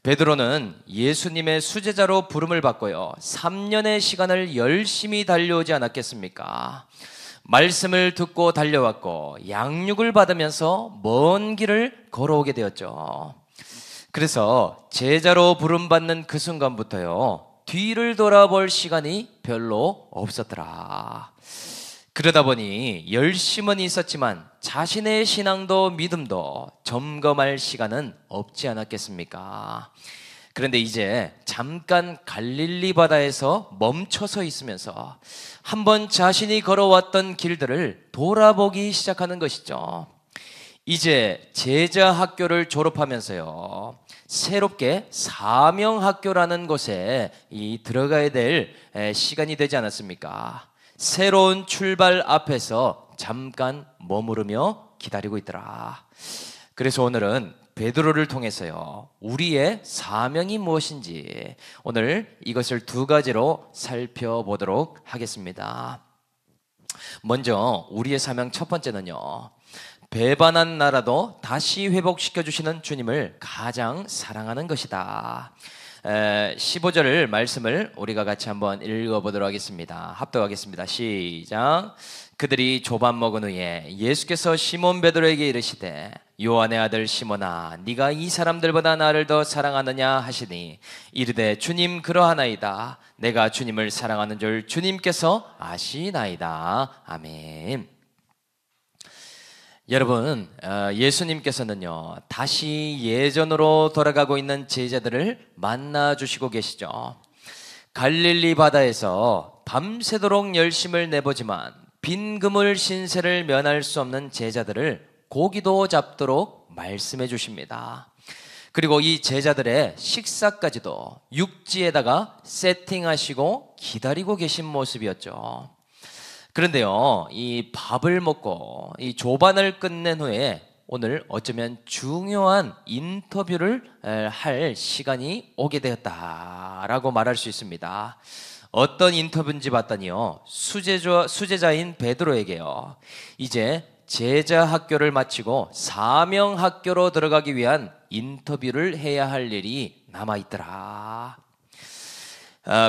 베드로는 예수님의 수제자로 부름을 받고요, 3년의 시간을 열심히 달려오지 않았겠습니까? 말씀을 듣고 달려왔고 양육을 받으면서 먼 길을 걸어오게 되었죠. 그래서 제자로 부름받는 그 순간부터요, 뒤를 돌아볼 시간이 별로 없었더라. 그러다 보니 열심은 있었지만 자신의 신앙도 믿음도 점검할 시간은 없지 않았겠습니까? 그런데 이제 잠깐 갈릴리 바다에서 멈춰서 있으면서 한번 자신이 걸어왔던 길들을 돌아보기 시작하는 것이죠. 이제 제자 학교를 졸업하면서요, 새롭게 사명학교라는 곳에 들어가야 될 시간이 되지 않았습니까? 새로운 출발 앞에서 잠깐 머무르며 기다리고 있더라. 그래서 오늘은 베드로를 통해서요, 우리의 사명이 무엇인지 오늘 이것을 두 가지로 살펴보도록 하겠습니다. 먼저 우리의 사명 첫 번째는요, 배반한 나라도 다시 회복시켜 주시는 주님을 가장 사랑하는 것이다. 15절 말씀을 우리가 같이 한번 읽어보도록 하겠습니다. 합독하겠습니다. 시작. 그들이 조반 먹은 후에 예수께서 시몬 베드로에게 이르시되 요한의 아들 시몬아, 네가 이 사람들보다 나를 더 사랑하느냐 하시니 이르되 주님 그러하나이다. 내가 주님을 사랑하는 줄 주님께서 아시나이다. 아멘. 여러분, 예수님께서는요, 다시 예전으로 돌아가고 있는 제자들을 만나 주시고 계시죠. 갈릴리 바다에서 밤새도록 열심을 내보지만 빈 그물 신세를 면할 수 없는 제자들을 고기도 잡도록 말씀해 주십니다. 그리고 이 제자들의 식사까지도 육지에다가 세팅하시고 기다리고 계신 모습이었죠. 그런데요, 이 밥을 먹고 이 조반을 끝낸 후에 오늘 어쩌면 중요한 인터뷰를 할 시간이 오게 되었다라고 말할 수 있습니다. 어떤 인터뷰인지 봤더니요, 수제자인 베드로에게요, 이제 제자 학교를 마치고 사명 학교로 들어가기 위한 인터뷰를 해야 할 일이 남아있더라.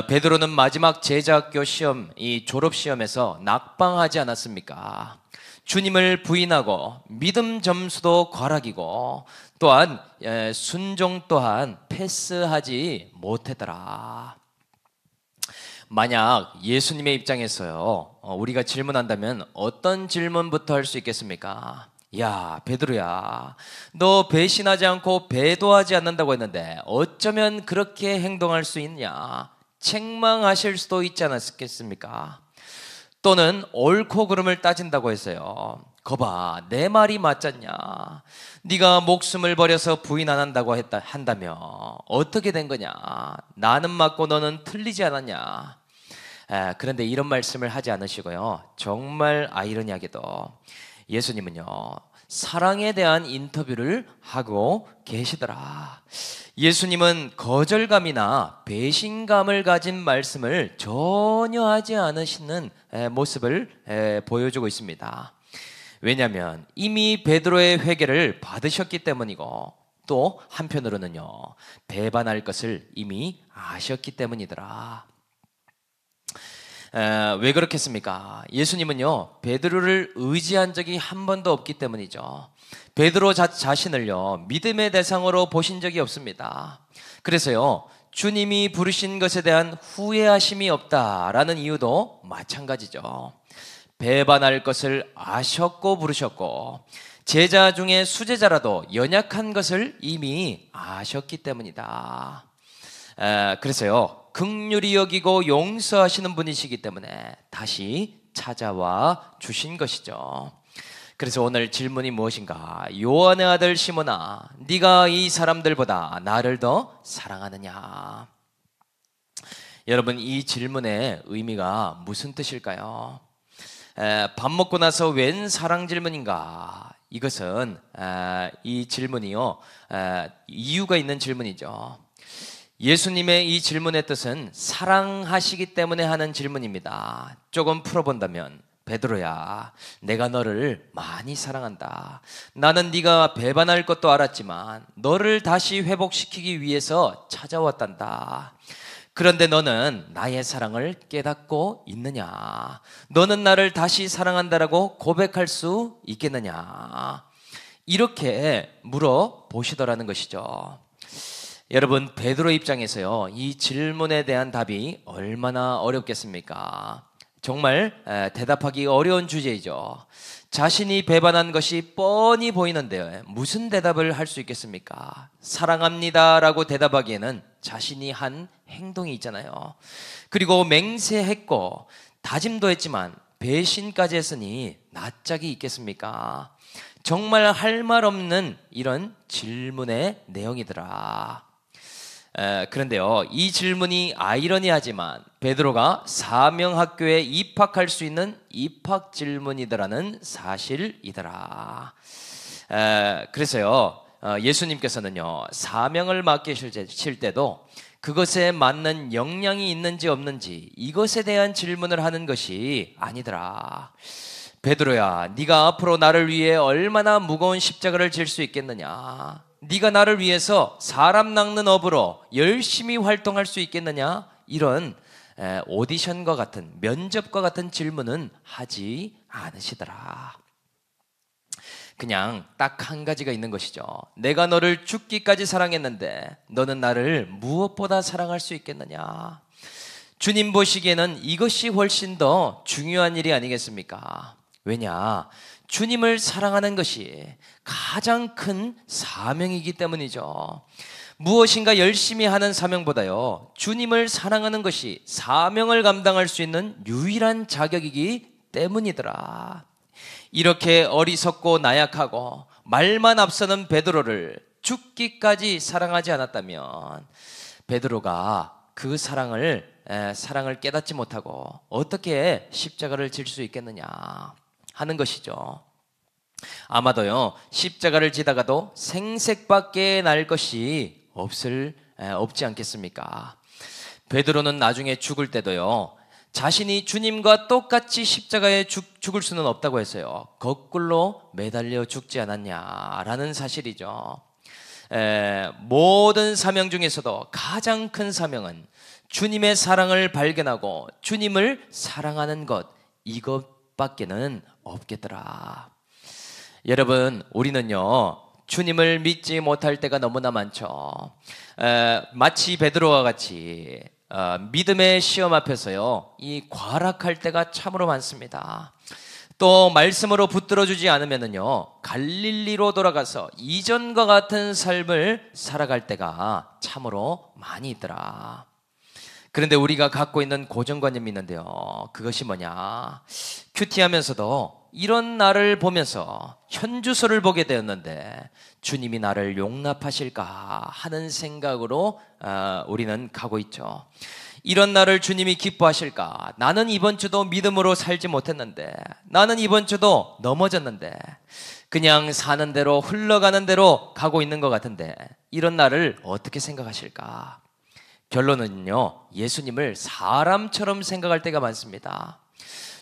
베드로는 마지막 제자학교 시험, 이 졸업시험에서 낙방하지 않았습니까? 주님을 부인하고 믿음 점수도 과락이고 또한 순종 또한 패스하지 못했더라. 만약 예수님의 입장에서요, 우리가 질문한다면 어떤 질문부터 할 수 있겠습니까? 야, 베드로야, 너 배신하지 않고 배도하지 않는다고 했는데 어쩌면 그렇게 행동할 수 있냐? 책망하실 수도 있지 않았겠습니까? 또는 옳고 그름을 따진다고 했어요. 거봐, 내 말이 맞잖냐? 네가 목숨을 버려서 부인 안 한다고 한다며 어떻게 된 거냐? 나는 맞고 너는 틀리지 않았냐? 그런데 이런 말씀을 하지 않으시고요, 정말 아이러니하게도 예수님은요, 사랑에 대한 인터뷰를 하고 계시더라. 예수님은 거절감이나 배신감을 가진 말씀을 전혀 하지 않으시는 모습을 보여주고 있습니다. 왜냐하면 이미 베드로의 회개를 받으셨기 때문이고 또 한편으로는요, 배반할 것을 이미 아셨기 때문이더라. 왜 그렇겠습니까? 예수님은요, 베드로를 의지한 적이 한 번도 없기 때문이죠. 베드로 자신을요, 믿음의 대상으로 보신 적이 없습니다. 그래서요, 주님이 부르신 것에 대한 후회하심이 없다라는 이유도 마찬가지죠. 배반할 것을 아셨고 부르셨고 제자 중에 수제자라도 연약한 것을 이미 아셨기 때문이다. 그래서요, 긍휼히 여기고 용서하시는 분이시기 때문에 다시 찾아와 주신 것이죠. 그래서 오늘 질문이 무엇인가? 요한의 아들 시몬아, 네가 이 사람들보다 나를 더 사랑하느냐? 여러분, 이 질문의 의미가 무슨 뜻일까요? 밥 먹고 나서 웬 사랑 질문인가? 이것은 이 질문이요, 이유가 있는 질문이죠. 예수님의 이 질문의 뜻은 사랑하시기 때문에 하는 질문입니다. 조금 풀어본다면, 베드로야, 내가 너를 많이 사랑한다. 나는 네가 배반할 것도 알았지만 너를 다시 회복시키기 위해서 찾아왔단다. 그런데 너는 나의 사랑을 깨닫고 있느냐? 너는 나를 다시 사랑한다라고 고백할 수 있겠느냐? 이렇게 물어보시더라는 것이죠. 여러분, 베드로 입장에서요, 이 질문에 대한 답이 얼마나 어렵겠습니까? 정말 대답하기 어려운 주제이죠. 자신이 배반한 것이 뻔히 보이는데 무슨 대답을 할 수 있겠습니까? 사랑합니다라고 대답하기에는 자신이 한 행동이 있잖아요. 그리고 맹세했고 다짐도 했지만 배신까지 했으니 낯짝이 있겠습니까? 정말 할 말 없는 이런 질문의 내용이더라. 그런데요, 이 질문이 아이러니하지만 베드로가 사명학교에 입학할 수 있는 입학 질문이더라는 사실이더라. 그래서요, 예수님께서는요, 사명을 맡기실 때도 그것에 맞는 역량이 있는지 없는지 이것에 대한 질문을 하는 것이 아니더라. 베드로야, 네가 앞으로 나를 위해 얼마나 무거운 십자가를 질 수 있겠느냐? 네가 나를 위해서 사람 낚는 업으로 열심히 활동할 수 있겠느냐? 이런 오디션과 같은, 면접과 같은 질문은 하지 않으시더라. 그냥 딱 한 가지가 있는 것이죠. 내가 너를 죽기까지 사랑했는데 너는 나를 무엇보다 사랑할 수 있겠느냐? 주님 보시기에는 이것이 훨씬 더 중요한 일이 아니겠습니까? 왜냐? 주님을 사랑하는 것이 가장 큰 사명이기 때문이죠. 무엇인가 열심히 하는 사명보다요, 주님을 사랑하는 것이 사명을 감당할 수 있는 유일한 자격이기 때문이더라. 이렇게 어리석고 나약하고 말만 앞서는 베드로를 죽기까지 사랑하지 않았다면 베드로가 그 사랑을 깨닫지 못하고 어떻게 십자가를 질 수 있겠느냐 하는 것이죠. 아마도요, 십자가를 지다가도 생색밖에 날 것이 없지 않겠습니까? 베드로는 나중에 죽을 때도요, 자신이 주님과 똑같이 십자가에 죽을 수는 없다고 했어요. 거꾸로 매달려 죽지 않았냐라는 사실이죠. 모든 사명 중에서도 가장 큰 사명은 주님의 사랑을 발견하고 주님을 사랑하는 것, 이것밖에는 없겠더라. 여러분, 우리는요, 주님을 믿지 못할 때가 너무나 많죠. 마치 베드로와 같이 믿음의 시험 앞에서요, 이 과락할 때가 참으로 많습니다. 또 말씀으로 붙들어주지 않으면은요, 갈릴리로 돌아가서 이전과 같은 삶을 살아갈 때가 참으로 많이 있더라. 그런데 우리가 갖고 있는 고정관념이 있는데요, 그것이 뭐냐? 큐티하면서도 이런 나를 보면서 현주소를 보게 되었는데 주님이 나를 용납하실까 하는 생각으로 우리는 가고 있죠. 이런 나를 주님이 기뻐하실까? 나는 이번 주도 믿음으로 살지 못했는데, 나는 이번 주도 넘어졌는데, 그냥 사는 대로 흘러가는 대로 가고 있는 것 같은데 이런 나를 어떻게 생각하실까? 결론은요, 예수님을 사람처럼 생각할 때가 많습니다.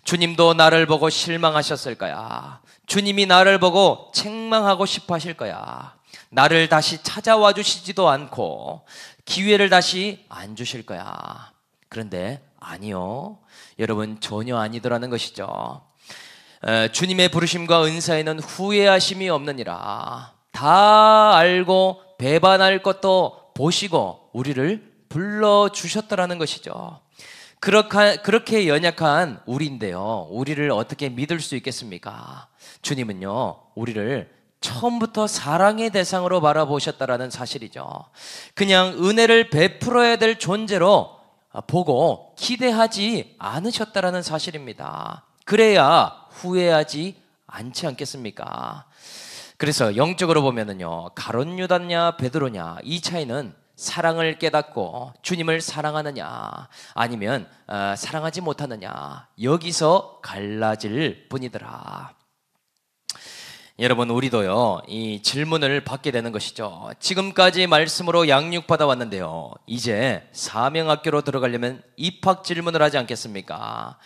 주님도 나를 보고 실망하셨을 거야. 주님이 나를 보고 책망하고 싶어 하실 거야. 나를 다시 찾아와 주시지도 않고 기회를 다시 안 주실 거야. 그런데 아니요, 여러분, 전혀 아니더라는 것이죠. 주님의 부르심과 은사에는 후회하심이 없느니라. 다 알고 배반할 것도 보시고 우리를 불러주셨더라는 것이죠. 그렇게 연약한 우리인데요, 우리를 어떻게 믿을 수 있겠습니까? 주님은요, 우리를 처음부터 사랑의 대상으로 바라보셨다라는 사실이죠. 그냥 은혜를 베풀어야 될 존재로 보고 기대하지 않으셨다라는 사실입니다. 그래야 후회하지 않지 않겠습니까? 그래서 영적으로 보면은요, 가룟 유다냐 베드로냐, 이 차이는 사랑을 깨닫고 주님을 사랑하느냐 아니면 사랑하지 못하느냐, 여기서 갈라질 뿐이더라. 여러분, 우리도요, 이 질문을 받게 되는 것이죠. 지금까지 말씀으로 양육받아 왔는데요, 이제 사명학교로 들어가려면 입학 질문을 하지 않겠습니까?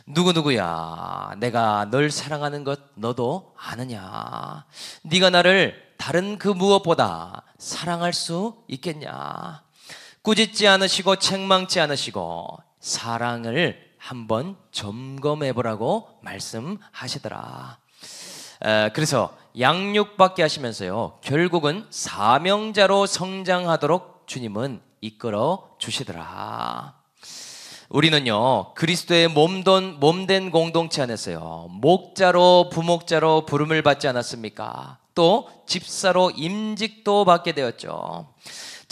누구야, 내가 널 사랑하는 것 너도 아느냐? 네가 나를 다른 그 무엇보다 사랑할 수 있겠냐? 꾸짖지 않으시고 책망치 않으시고 사랑을 한번 점검해 보라고 말씀하시더라. 그래서 양육받게 하시면서요, 결국은 사명자로 성장하도록 주님은 이끌어 주시더라. 우리는요, 그리스도의 몸된 공동체 안에서요, 목자로 부목자로 부름을 받지 않았습니까? 또 집사로 임직도 받게 되었죠.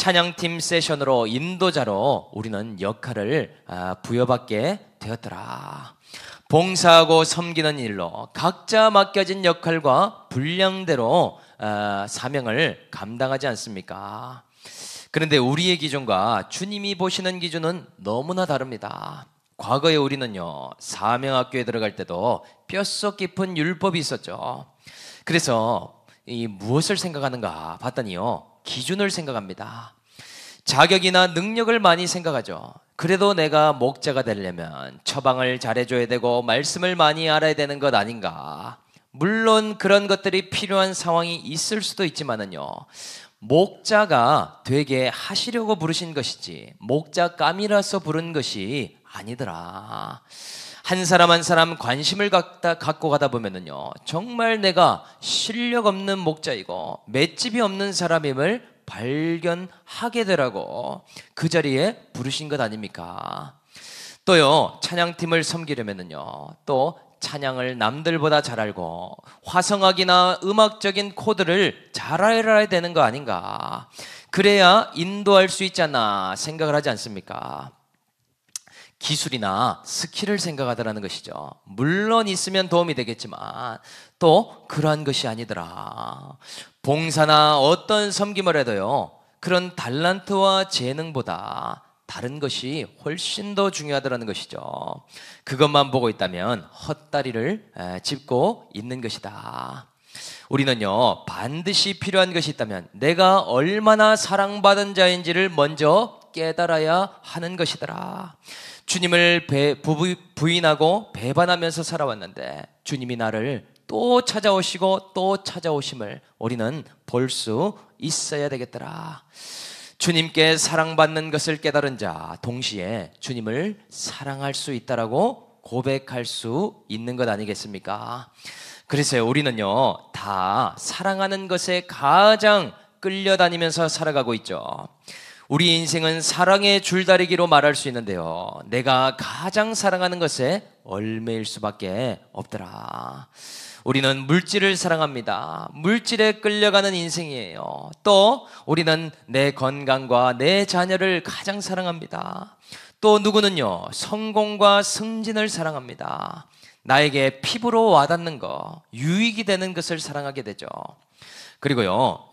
찬양팀 세션으로 인도자로 우리는 역할을 부여받게 되었더라. 봉사하고 섬기는 일로 각자 맡겨진 역할과 분량대로 사명을 감당하지 않습니까? 그런데 우리의 기준과 주님이 보시는 기준은 너무나 다릅니다. 과거에 우리는요, 사명학교에 들어갈 때도 뼛속 깊은 율법이 있었죠. 그래서 무엇을 생각하는가 봤더니요, 기준을 생각합니다. 자격이나 능력을 많이 생각하죠. 그래도 내가 목자가 되려면 처방을 잘해줘야 되고 말씀을 많이 알아야 되는 것 아닌가. 물론 그런 것들이 필요한 상황이 있을 수도 있지만은요, 목자가 되게 하시려고 부르신 것이지 목자감이라서 부른 것이 아니더라. 한 사람 한 사람 관심을 갖고 가다 보면은요, 정말 내가 실력 없는 목자이고 맷집이 없는 사람임을 발견하게 되라고 그 자리에 부르신 것 아닙니까? 또요, 찬양팀을 섬기려면은요, 또 찬양을 남들보다 잘 알고 화성학이나 음악적인 코드를 잘 알아야 되는 거 아닌가? 그래야 인도할 수 있지 않나 생각을 하지 않습니까? 기술이나 스킬을 생각하더라는 것이죠. 물론 있으면 도움이 되겠지만 또 그러한 것이 아니더라. 봉사나 어떤 섬김을 해도요, 그런 달란트와 재능보다 다른 것이 훨씬 더 중요하더라는 것이죠. 그것만 보고 있다면 헛다리를 짚고 있는 것이다. 우리는요, 반드시 필요한 것이 있다면 내가 얼마나 사랑받은 자인지를 먼저 깨달아야 하는 것이더라. 주님을 부인하고 배반하면서 살아왔는데 주님이 나를 또 찾아오시고 또 찾아오심을 우리는 볼 수 있어야 되겠더라. 주님께 사랑받는 것을 깨달은 자 동시에 주님을 사랑할 수 있다라고 고백할 수 있는 것 아니겠습니까? 그래서 우리는요, 다 사랑하는 것에 가장 끌려다니면서 살아가고 있죠. 우리 인생은 사랑의 줄다리기로 말할 수 있는데요, 내가 가장 사랑하는 것에 얽매일 수밖에 없더라. 우리는 물질을 사랑합니다. 물질에 끌려가는 인생이에요. 또 우리는 내 건강과 내 자녀를 가장 사랑합니다. 또 누구는요, 성공과 승진을 사랑합니다. 나에게 피부로 와닿는 거, 유익이 되는 것을 사랑하게 되죠. 그리고요,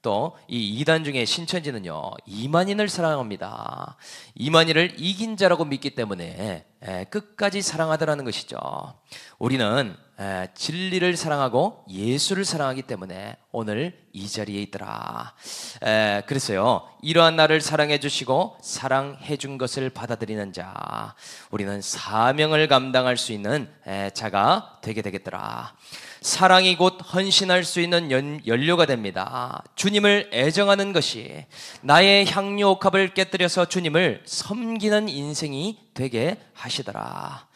또 이 이단 중에 신천지는요, 이만인을 사랑합니다. 이만인을 이긴 자라고 믿기 때문에 끝까지 사랑하더라는 것이죠. 우리는 진리를 사랑하고 예수를 사랑하기 때문에 오늘 이 자리에 있더라. 그래서요, 이러한 나를 사랑해 주시고 사랑해 준 것을 받아들이는 자, 우리는 사명을 감당할 수 있는 자가 되게 되겠더라. 사랑이 곧 헌신할 수 있는 연료가 됩니다. 주님을 애정하는 것이 나의 향유 옥합을 깨뜨려서 주님을 섬기는 인생이 되게 하시더라.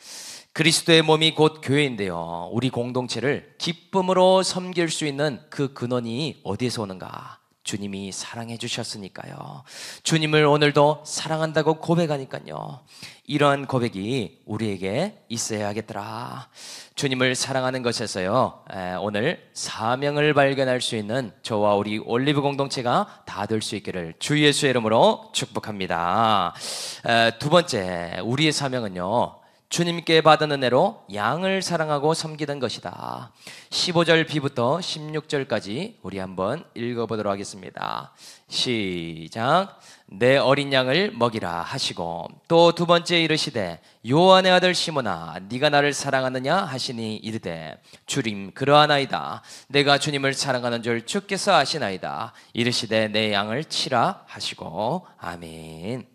그리스도의 몸이 곧 교회인데요, 우리 공동체를 기쁨으로 섬길 수 있는 그 근원이 어디에서 오는가? 주님이 사랑해 주셨으니까요. 주님을 오늘도 사랑한다고 고백하니까요, 이러한 고백이 우리에게 있어야 하겠더라. 주님을 사랑하는 것에서요, 오늘 사명을 발견할 수 있는 저와 우리 올리브 공동체가 다 될 수 있기를 주 예수의 이름으로 축복합니다. 두 번째, 우리의 사명은요, 주님께 받은 은혜로 양을 사랑하고 섬기는 것이다. 15절 B부터 16절까지 우리 한번 읽어보도록 하겠습니다. 시작. 내 어린 양을 먹이라 하시고 또 두 번째 이르시되 요한의 아들 시몬아 네가 나를 사랑하느냐 하시니 이르되 주님 그러하나이다. 내가 주님을 사랑하는 줄 주께서 아시나이다. 이르시되 내 양을 치라 하시고 아멘.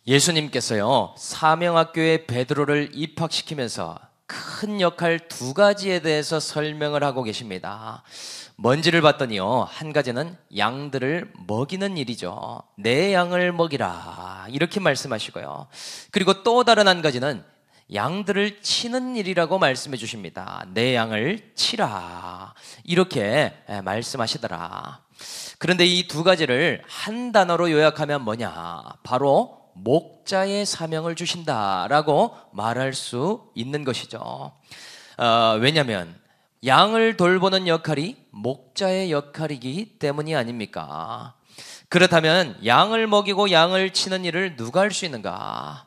예수님께서요, 사명학교에 베드로를 입학시키면서 큰 역할 두 가지에 대해서 설명을 하고 계십니다. 뭔지를 봤더니요, 한 가지는 양들을 먹이는 일이죠. 내 양을 먹이라 이렇게 말씀하시고요, 그리고 또 다른 한 가지는 양들을 치는 일이라고 말씀해 주십니다. 내 양을 치라 이렇게 말씀하시더라. 그런데 이 두 가지를 한 단어로 요약하면 뭐냐? 바로 목자의 사명을 주신다라고 말할 수 있는 것이죠. 왜냐하면 양을 돌보는 역할이 목자의 역할이기 때문이 아닙니까? 그렇다면 양을 먹이고 양을 치는 일을 누가 할 수 있는가?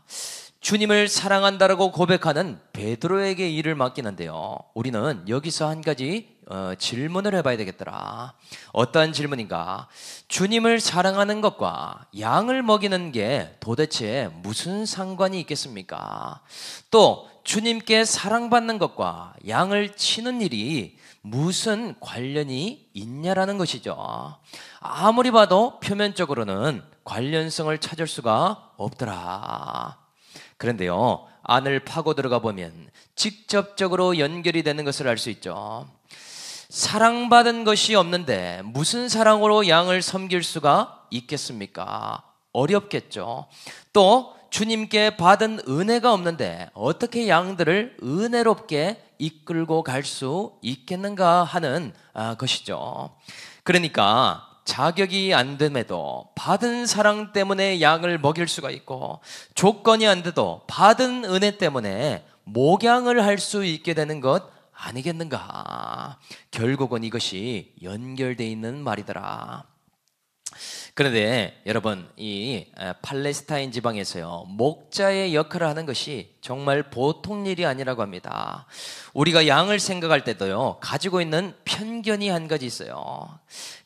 주님을 사랑한다라고 고백하는 베드로에게 일을 맡기는데요. 우리는 여기서 한 가지 질문을 해봐야 되겠더라. 어떠한 질문인가? 주님을 사랑하는 것과 양을 먹이는 게 도대체 무슨 상관이 있겠습니까? 또 주님께 사랑받는 것과 양을 치는 일이 무슨 관련이 있냐라는 것이죠. 아무리 봐도 표면적으로는 관련성을 찾을 수가 없더라. 그런데요, 안을 파고 들어가 보면 직접적으로 연결이 되는 것을 알 수 있죠. 사랑받은 것이 없는데 무슨 사랑으로 양을 섬길 수가 있겠습니까? 어렵겠죠. 또 주님께 받은 은혜가 없는데 어떻게 양들을 은혜롭게 이끌고 갈 수 있겠는가 하는 것이죠. 그러니까 자격이 안 됨에도 받은 사랑 때문에 양을 먹일 수가 있고, 조건이 안 돼도 받은 은혜 때문에 목양을 할 수 있게 되는 것 아니겠는가. 결국은 이것이 연결되어 있는 말이더라. 그런데 여러분, 이 팔레스타인 지방에서요, 목자의 역할을 하는 것이 정말 보통 일이 아니라고 합니다. 우리가 양을 생각할 때도요, 가지고 있는 편견이 한 가지 있어요.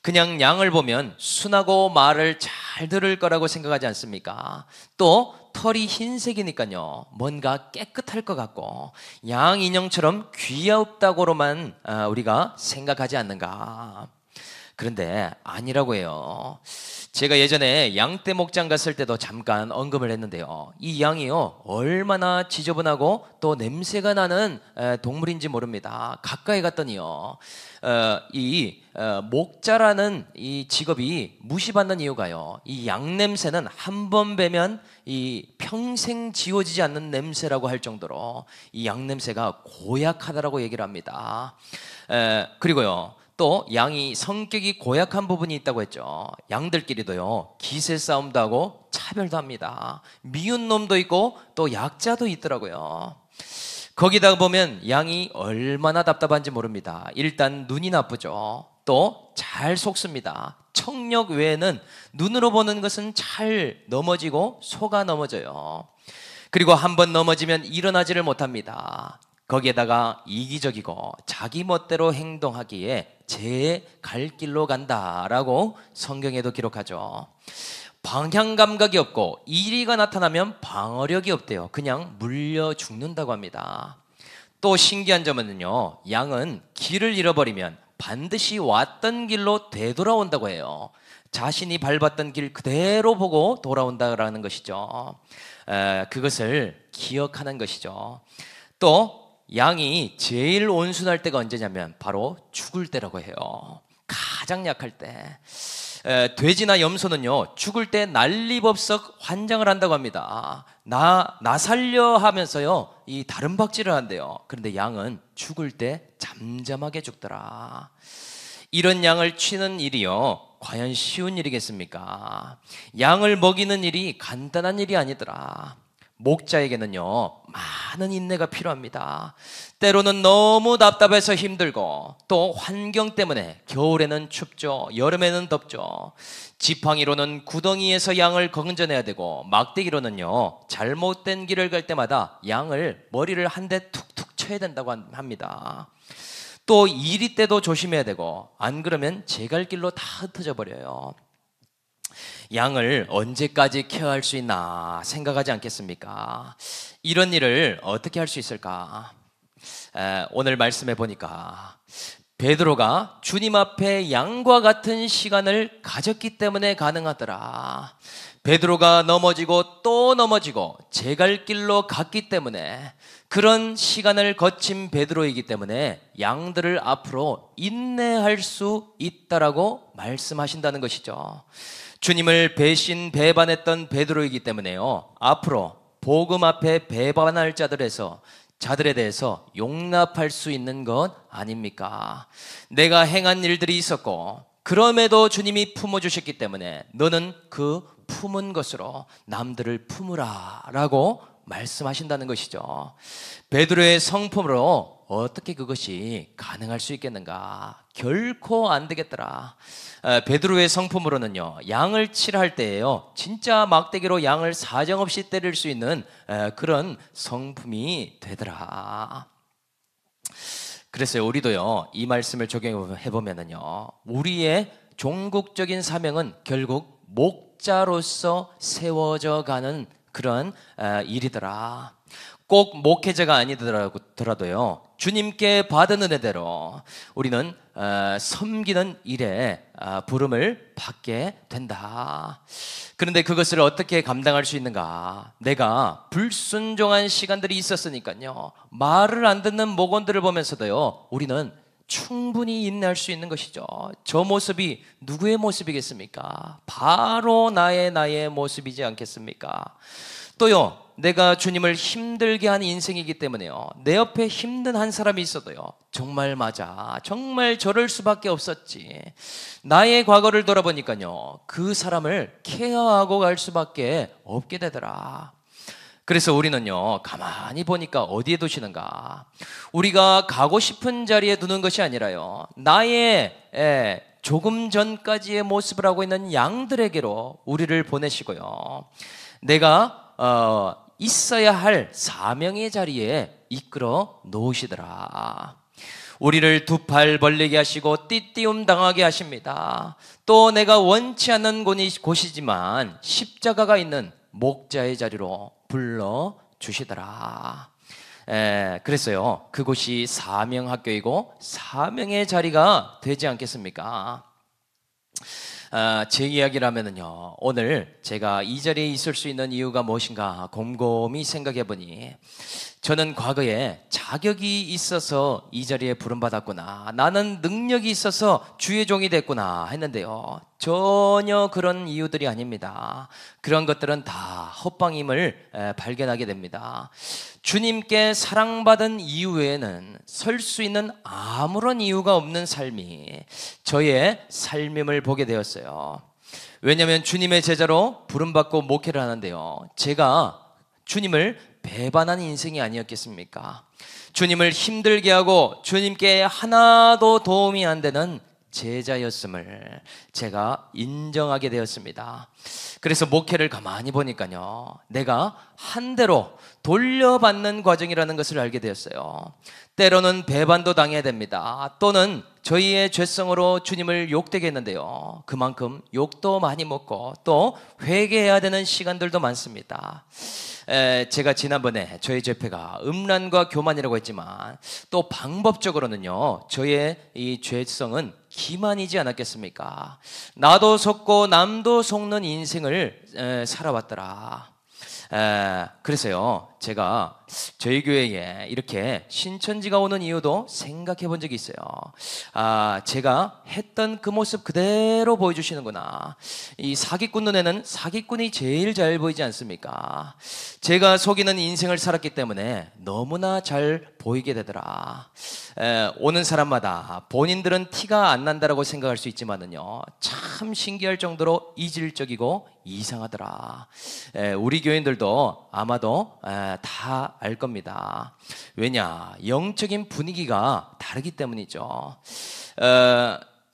그냥 양을 보면 순하고 말을 잘 들을 거라고 생각하지 않습니까? 또 털이 흰색이니까요, 뭔가 깨끗할 것 같고 양 인형처럼 귀엽다고로만 우리가 생각하지 않는가. 그런데 아니라고 해요. 제가 예전에 양떼 목장 갔을 때도 잠깐 언급을 했는데요, 이 양이요, 얼마나 지저분하고 또 냄새가 나는 동물인지 모릅니다. 가까이 갔더니요, 이 목자라는 이 직업이 무시받는 이유가요, 이 양 냄새는 한 번 배면 이 평생 지워지지 않는 냄새라고 할 정도로 이 양 냄새가 고약하다라고 얘기를 합니다. 그리고요, 또 양이 성격이 고약한 부분이 있다고 했죠. 양들끼리도요, 기세 싸움도 하고 차별도 합니다. 미운 놈도 있고 또 약자도 있더라고요. 거기다가 보면 양이 얼마나 답답한지 모릅니다. 일단 눈이 나쁘죠. 또 잘 속습니다. 청력 외에는 눈으로 보는 것은 잘 넘어지고 속아 넘어져요. 그리고 한번 넘어지면 일어나지를 못합니다. 거기에다가 이기적이고 자기 멋대로 행동하기에 제 갈 길로 간다라고 성경에도 기록하죠. 방향 감각이 없고 이리가 나타나면 방어력이 없대요. 그냥 물려 죽는다고 합니다. 또 신기한 점은요, 양은 길을 잃어버리면 반드시 왔던 길로 되돌아온다고 해요. 자신이 밟았던 길 그대로 보고 돌아온다라는 것이죠. 그것을 기억하는 것이죠. 또 양이 제일 온순할 때가 언제냐면 바로 죽을 때라고 해요. 가장 약할 때. 돼지나 염소는요, 죽을 때 난리법석 환장을 한다고 합니다. 나 살려 하면서요, 이 다른 박질을 한대요. 그런데 양은 죽을 때 잠잠하게 죽더라. 이런 양을 치는 일이요, 과연 쉬운 일이겠습니까? 양을 먹이는 일이 간단한 일이 아니더라. 목자에게는요, 많은 인내가 필요합니다. 때로는 너무 답답해서 힘들고, 또 환경 때문에 겨울에는 춥죠, 여름에는 덥죠. 지팡이로는 구덩이에서 양을 건져내야 되고, 막대기로는요, 잘못된 길을 갈 때마다 양을 머리를 한 대 툭툭 쳐야 된다고 합니다. 또 이리 때도 조심해야 되고, 안 그러면 제 갈 길로 다 흩어져 버려요. 양을 언제까지 케어할 수 있나 생각하지 않겠습니까? 이런 일을 어떻게 할 수 있을까? 오늘 말씀해 보니까 베드로가 주님 앞에 양과 같은 시간을 가졌기 때문에 가능하더라. 베드로가 넘어지고 또 넘어지고 제 갈 길로 갔기 때문에, 그런 시간을 거친 베드로이기 때문에 양들을 앞으로 인내할 수 있다라고 말씀하신다는 것이죠. 주님을 배반했던 베드로이기 때문에요, 앞으로 복음 앞에 배반할 자들에 대해서 용납할 수 있는 것 아닙니까? 내가 행한 일들이 있었고 그럼에도 주님이 품어주셨기 때문에 너는 그 품은 것으로 남들을 품으라 라고 말씀하신다는 것이죠. 베드로의 성품으로 어떻게 그것이 가능할 수 있겠는가? 결코 안 되겠더라. 베드로의 성품으로는요, 양을 칠할 때에요, 진짜 막대기로 양을 사정없이 때릴 수 있는 그런 성품이 되더라. 그래서 우리도요, 이 말씀을 적용해 보면은요, 우리의 종국적인 사명은 결국 목자로서 세워져 가는 그런 일이더라. 꼭 목회자가 아니더라도요, 주님께 받은 은혜대로 우리는 섬기는 일에 부름을 받게 된다. 그런데 그것을 어떻게 감당할 수 있는가? 내가 불순종한 시간들이 있었으니까요, 말을 안 듣는 목원들을 보면서도요, 우리는 충분히 인내할 수 있는 것이죠. 저 모습이 누구의 모습이겠습니까? 바로 나의 모습이지 않겠습니까? 또요, 내가 주님을 힘들게 한 인생이기 때문에요, 내 옆에 힘든 한 사람이 있어도요, 정말 맞아, 정말 저럴 수밖에 없었지, 나의 과거를 돌아보니까요, 그 사람을 케어하고 갈 수밖에 없게 되더라. 그래서 우리는요, 가만히 보니까 어디에 두시는가? 우리가 가고 싶은 자리에 두는 것이 아니라요, 나의 조금 전까지의 모습을 하고 있는 양들에게로 우리를 보내시고요, 내가 있어야 할 사명의 자리에 이끌어 놓으시더라. 우리를 두 팔 벌리게 하시고 띠띠움 당하게 하십니다. 또 내가 원치 않는 곳이지만 십자가가 있는 목자의 자리로 불러주시더라. 그래서요, 그곳이 사명학교이고 사명의 자리가 되지 않겠습니까? 제 이야기라면은요, 오늘 제가 이 자리에 있을 수 있는 이유가 무엇인가 곰곰이 생각해 보니, 저는 과거에 자격이 있어서 이 자리에 부름받았구나, 나는 능력이 있어서 주의 종이 됐구나 했는데요, 전혀 그런 이유들이 아닙니다. 그런 것들은 다 헛방임을 발견하게 됩니다. 주님께 사랑받은 이후에는 설 수 있는 아무런 이유가 없는 삶이 저의 삶임을 보게 되었어요. 왜냐하면 주님의 제자로 부름받고 목회를 하는데요, 제가 주님을 배반한 인생이 아니었겠습니까? 주님을 힘들게 하고 주님께 하나도 도움이 안 되는 제자였음을 제가 인정하게 되었습니다. 그래서 목회를 가만히 보니까요, 내가 한 대로 돌려받는 과정이라는 것을 알게 되었어요. 때로는 배반도 당해야 됩니다. 또는 저희의 죄성으로 주님을 욕되게 했는데요, 그만큼 욕도 많이 먹고 또 회개해야 되는 시간들도 많습니다. 제가 지난번에 저희 죄패가 음란과 교만이라고 했지만, 또 방법적으로는요, 저의 이 죄성은 기만이지 않았겠습니까? 나도 속고 남도 속는 인생을 살아왔더라. 그래서요, 제가 저희 교회에 이렇게 신천지가 오는 이유도 생각해 본 적이 있어요. 제가 했던 그 모습 그대로 보여주시는구나. 이 사기꾼 눈에는 사기꾼이 제일 잘 보이지 않습니까? 제가 속이는 인생을 살았기 때문에 너무나 잘 보이게 되더라. 오는 사람마다 본인들은 티가 안 난다라고 생각할 수 있지만은요, 참 신기할 정도로 이질적이고 이상하더라. 우리 교인들도 아마도 다 알 겁니다. 왜냐? 영적인 분위기가 다르기 때문이죠.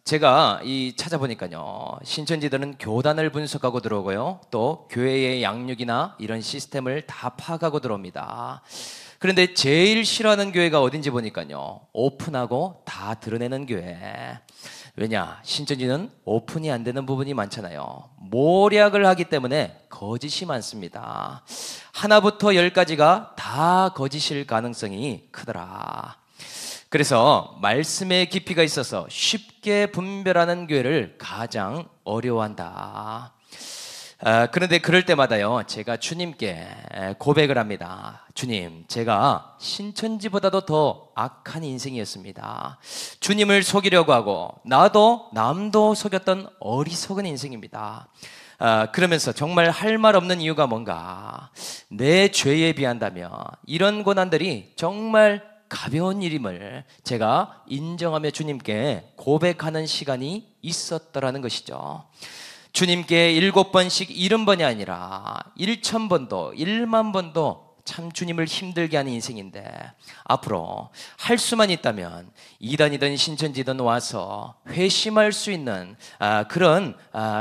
제가 찾아보니까요, 신천지들은 교단을 분석하고 들어오고요, 또 교회의 양육이나 이런 시스템을 다 파악하고 들어옵니다. 그런데 제일 싫어하는 교회가 어딘지 보니까요, 오픈하고 다 드러내는 교회. 왜냐? 신천지는 오픈이 안 되는 부분이 많잖아요. 모략을 하기 때문에 거짓이 많습니다. 하나부터 10까지가 다 거짓일 가능성이 크더라. 그래서 말씀의 깊이가 있어서 쉽게 분별하는 교회를 가장 어려워한다. 그런데 그럴 때마다요, 제가 주님께 고백을 합니다. 주님, 제가 신천지보다도 더 악한 인생이었습니다. 주님을 속이려고 하고 나도 남도 속였던 어리석은 인생입니다. 그러면서 정말 할 말 없는 이유가 뭔가, 내 죄에 비한다면 이런 고난들이 정말 가벼운 일임을 제가 인정하며 주님께 고백하는 시간이 있었더라는 것이죠. 주님께 7번씩 70번이 아니라 1000번도 1만 번도 참 주님을 힘들게 하는 인생인데, 앞으로 할 수만 있다면 이단이든 신천지든 와서 회심할 수 있는 그런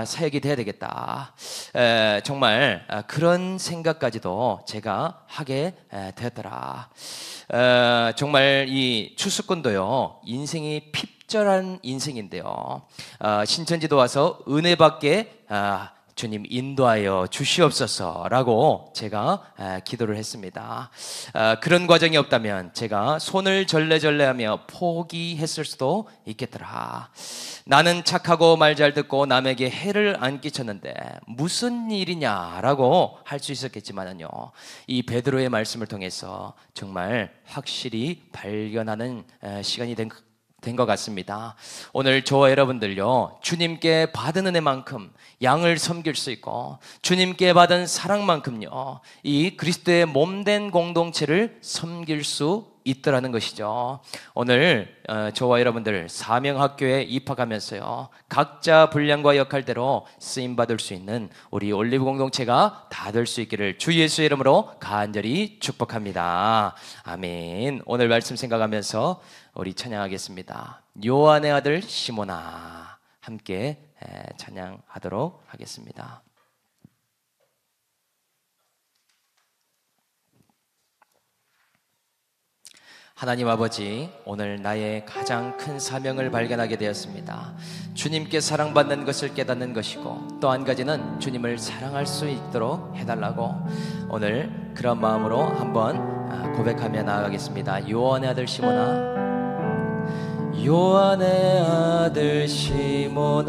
사역이 돼야 되겠다. 정말 그런 생각까지도 제가 하게 되었더라. 정말 이 추수꾼도요, 인생이 핍절한 인생인데요, 신천지도 와서 은혜받게 주님 인도하여 주시옵소서라고 제가 기도를 했습니다. 그런 과정이 없다면 제가 손을 절레절레하며 포기했을 수도 있겠더라. 나는 착하고 말 잘 듣고 남에게 해를 안 끼쳤는데 무슨 일이냐라고 할 수 있었겠지만요, 이 베드로의 말씀을 통해서 정말 확실히 발견하는 시간이 된 것 같습니다. 오늘 저와 여러분들요, 주님께 받은 은혜만큼 양을 섬길 수 있고, 주님께 받은 사랑만큼요, 이 그리스도의 몸된 공동체를 섬길 수 있더라는 것이죠. 오늘 저와 여러분들 사명학교에 입학하면서요, 각자 분량과 역할대로 쓰임받을 수 있는 우리 올리브 공동체가 다 될 수 있기를 주 예수의 이름으로 간절히 축복합니다. 아멘. 오늘 말씀 생각하면서 우리 찬양하겠습니다. 요한의 아들 시몬아, 함께 찬양하도록 하겠습니다. 하나님 아버지, 오늘 나의 가장 큰 사명을 발견하게 되었습니다. 주님께 사랑받는 것을 깨닫는 것이고, 또 한 가지는 주님을 사랑할 수 있도록 해달라고, 오늘 그런 마음으로 한번 고백하며 나아가겠습니다. 요한의 아들 시몬아, 요한의 아들 시몬아,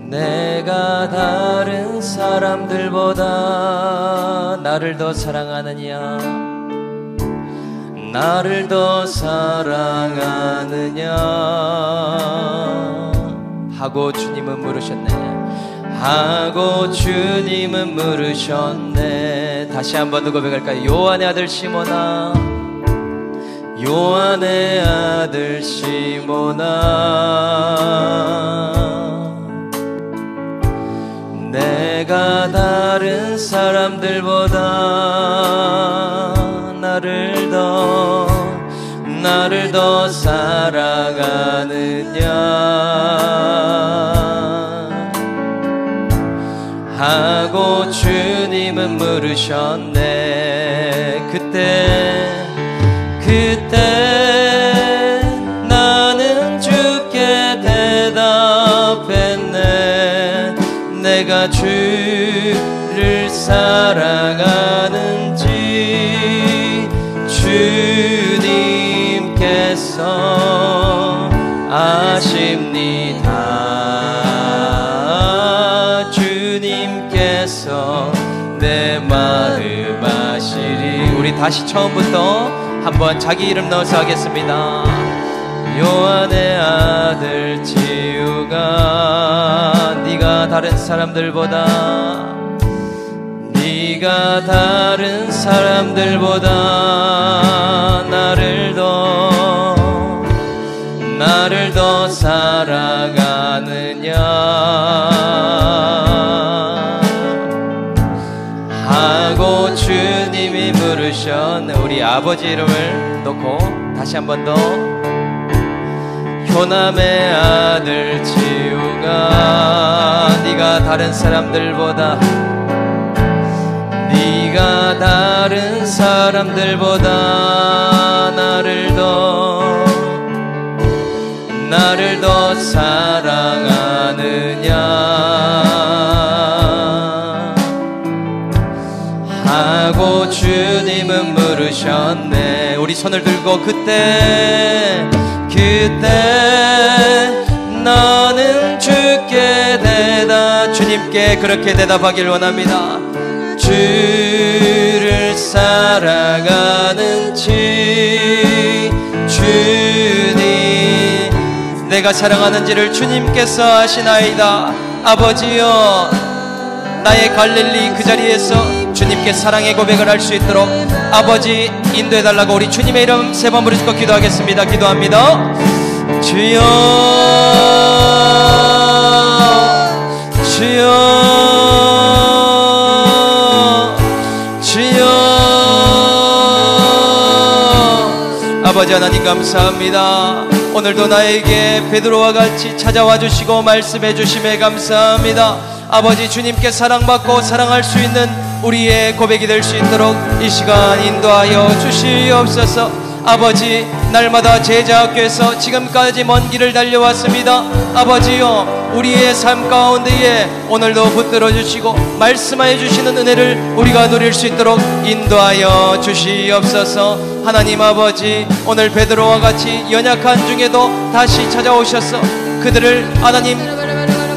내가 다른 사람들보다 나를 더 사랑하느냐, 나를 더 사랑하느냐 하고 주님은 물으셨네. 하고 주님은 물으셨네. 다시 한 번 더 고백할까요? 요한의 아들 시몬아, 요한의 아들 시몬아, 내가 다른 사람들보다 나를 더 사랑하느냐 하고 주님은 물으셨네. 그때 나는 주께 대답했네. 내가 주를 사랑하는지 주님께서 아십니다. 주님께서 내 마음 아시리. 우리 다시 처음부터 한번 자기 이름 넣어서 하겠습니다. 요한의 아들 지우가 네가 다른 사람들보다 나를 더 사랑하느냐 하고 주님이 물으셨네. 우리 아버지 이름을 놓고 다시 한 번 더. 효남의 아들 지우가 네가 다른 사람들보다 나를 더 사랑하느냐 하고 주님은 물으셨네. 우리 손을 들고 그때 너는 주님께 그렇게 대답하길 원합니다. 주를 사랑하는지 주님 내가 사랑하는지를 주님께서 아시나이다. 아버지여, 나의 갈릴리 그 자리에서 주님께 사랑의 고백을 할 수 있도록 아버지 인도해달라고 우리 주님의 이름 세 번 부르짖고 기도하겠습니다. 기도합니다. 주여, 주여 하나님 감사합니다. 오늘도 나에게 베드로와 같이 찾아와 주시고 말씀해 주심에 감사합니다. 아버지, 주님께 사랑받고 사랑할 수 있는 우리의 고백이 될 수 있도록 이 시간 인도하여 주시옵소서. 아버지, 날마다 제자학교에서 지금까지 먼 길을 달려왔습니다. 아버지요, 우리의 삶 가운데에 오늘도 붙들어 주시고 말씀하여 주시는 은혜를 우리가 누릴 수 있도록 인도하여 주시옵소서. 하나님 아버지, 오늘 베드로와 같이 연약한 중에도 다시 찾아오셔서 그들을 하나님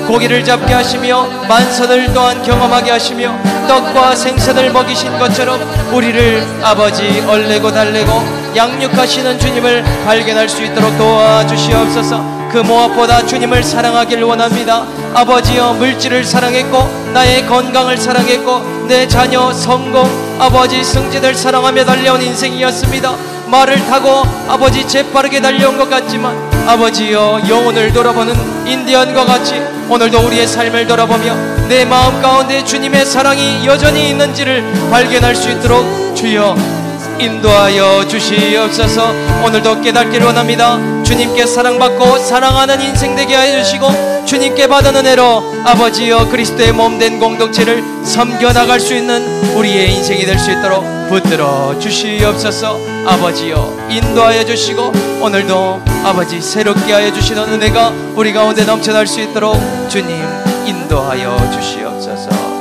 고기를 잡게 하시며 만선을 또한 경험하게 하시며 떡과 생선을 먹이신 것처럼 우리를 아버지 얼레고 달래고 양육하시는 주님을 발견할 수 있도록 도와주시옵소서. 그 무엇보다 주님을 사랑하길 원합니다. 아버지여, 물질을 사랑했고 나의 건강을 사랑했고 내 자녀 성공 아버지 승진을 사랑하며 달려온 인생이었습니다. 말을 타고 아버지 재빠르게 달려온 것 같지만 아버지여, 영혼을 돌아보는 인디언과 같이 오늘도 우리의 삶을 돌아보며 내 마음 가운데 주님의 사랑이 여전히 있는지를 발견할 수 있도록 주여 인도하여 주시옵소서. 오늘도 깨닫기를 원합니다. 주님께 사랑받고 사랑하는 인생 되게 하여 주시고 주님께 받은 은혜로 아버지여 그리스도의 몸된 공동체를 섬겨나갈 수 있는 우리의 인생이 될 수 있도록 붙들어 주시옵소서. 아버지여 인도하여 주시고 오늘도 아버지 새롭게 하여 주시는 은혜가 우리 가운데 넘쳐날 수 있도록 주님 인도하여 주시옵소서.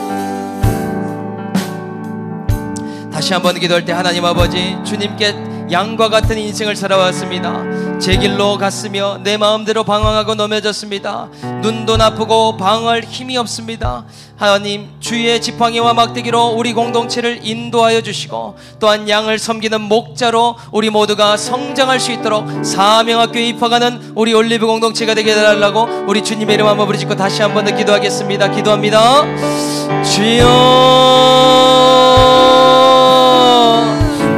다시 한번 기도할 때 하나님 아버지, 주님께 양과 같은 인생을 살아왔습니다. 제 길로 갔으며 내 마음대로 방황하고 넘어졌습니다. 눈도 나쁘고 방어할 힘이 없습니다. 하나님, 주의 지팡이와 막대기로 우리 공동체를 인도하여 주시고 또한 양을 섬기는 목자로 우리 모두가 성장할 수 있도록 사명학교에 입학하는 우리 올리브 공동체가 되게 해달라고 우리 주님의 이름 한번 부르짖고 다시 한번 더 기도하겠습니다. 기도합니다. 주여,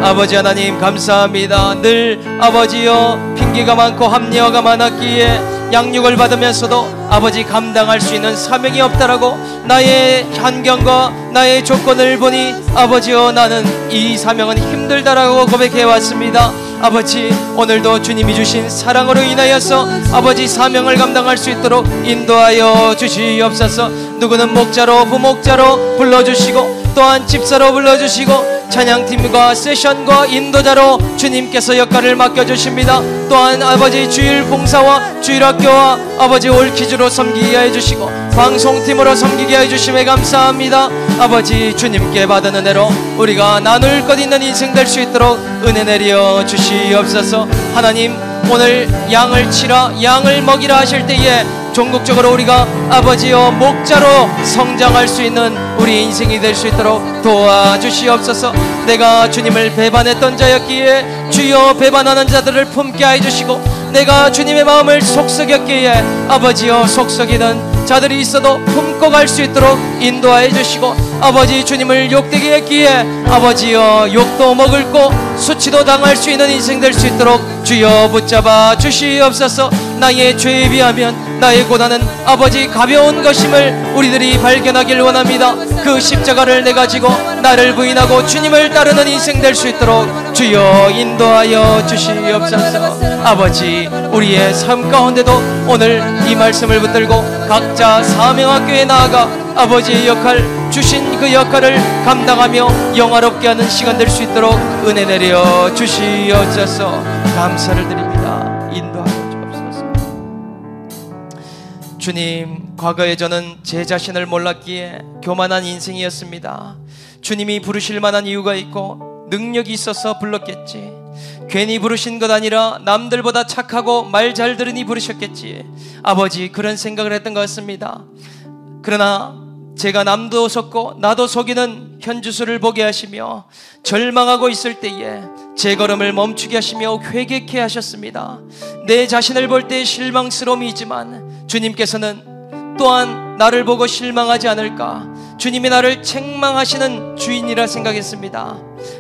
아버지 하나님 감사합니다. 늘 아버지여 핑계가 많고 합리화가 많았기에 양육을 받으면서도 아버지 감당할 수 있는 사명이 없다라고 나의 환경과 나의 조건을 보니 아버지여 나는 이 사명은 힘들다라고 고백해왔습니다. 아버지, 오늘도 주님이 주신 사랑으로 인하여서 아버지 사명을 감당할 수 있도록 인도하여 주시옵소서. 누구는 목자로 부목자로 불러주시고 또한 집사로 불러주시고 찬양팀과 세션과 인도자로 주님께서 역할을 맡겨주십니다. 또한 아버지 주일 봉사와 주일학교와 아버지 올키즈로 섬기게 해주시고 방송팀으로 섬기게 해주심에 감사합니다. 아버지, 주님께 받은 은혜로 우리가 나눌 것 있는 인생 될 수 있도록 은혜 내려 주시옵소서. 하나님, 오늘 양을 치라 양을 먹이라 하실 때에 전국적으로 우리가 아버지여 목자로 성장할 수 있는 우리 인생이 될 수 있도록 도와주시옵소서. 내가 주님을 배반했던 자였기에 주여 배반하는 자들을 품게 해주시고 내가 주님의 마음을 속썩였기에 아버지여 속썩이는 자들이 있어도 품고 갈 수 있도록 인도하여 주시고 아버지 주님을 욕되게 했기에 아버지여 욕도 먹을 거 수치도 당할 수 있는 인생 될 수 있도록 주여 붙잡아 주시옵소서. 나의 죄에 비하면 나의 고난은 아버지 가벼운 것임을 우리들이 발견하길 원합니다. 그 십자가를 내가 지고 나를 부인하고 주님을 따르는 인생 될 수 있도록 주여 인도하여 주시옵소서. 아버지, 우리의 삶 가운데도 오늘 이 말씀을 붙들고 각자 사명학교에 나아가 아버지의 역할 주신 그 역할을 감당하며 영화롭게 하는 시간 될 수 있도록 은혜 내려 주시옵소서. 감사를 드립니다. 인도하여 주옵소서. 주님, 과거에 저는 제 자신을 몰랐기에 교만한 인생이었습니다. 주님이 부르실 만한 이유가 있고 능력이 있어서 불렀겠지. 괜히 부르신 것 아니라 남들보다 착하고 말 잘 들으니 부르셨겠지. 아버지, 그런 생각을 했던 것 같습니다. 그러나 제가 남도 속고 나도 속이는 현주소를 보게 하시며 절망하고 있을 때에 제 걸음을 멈추게 하시며 회개케 하셨습니다. 내 자신을 볼 때 실망스러움이 있지만 주님께서는 또한 나를 보고 실망하지 않을까, 주님이 나를 책망하시는 주인이라 생각했습니다.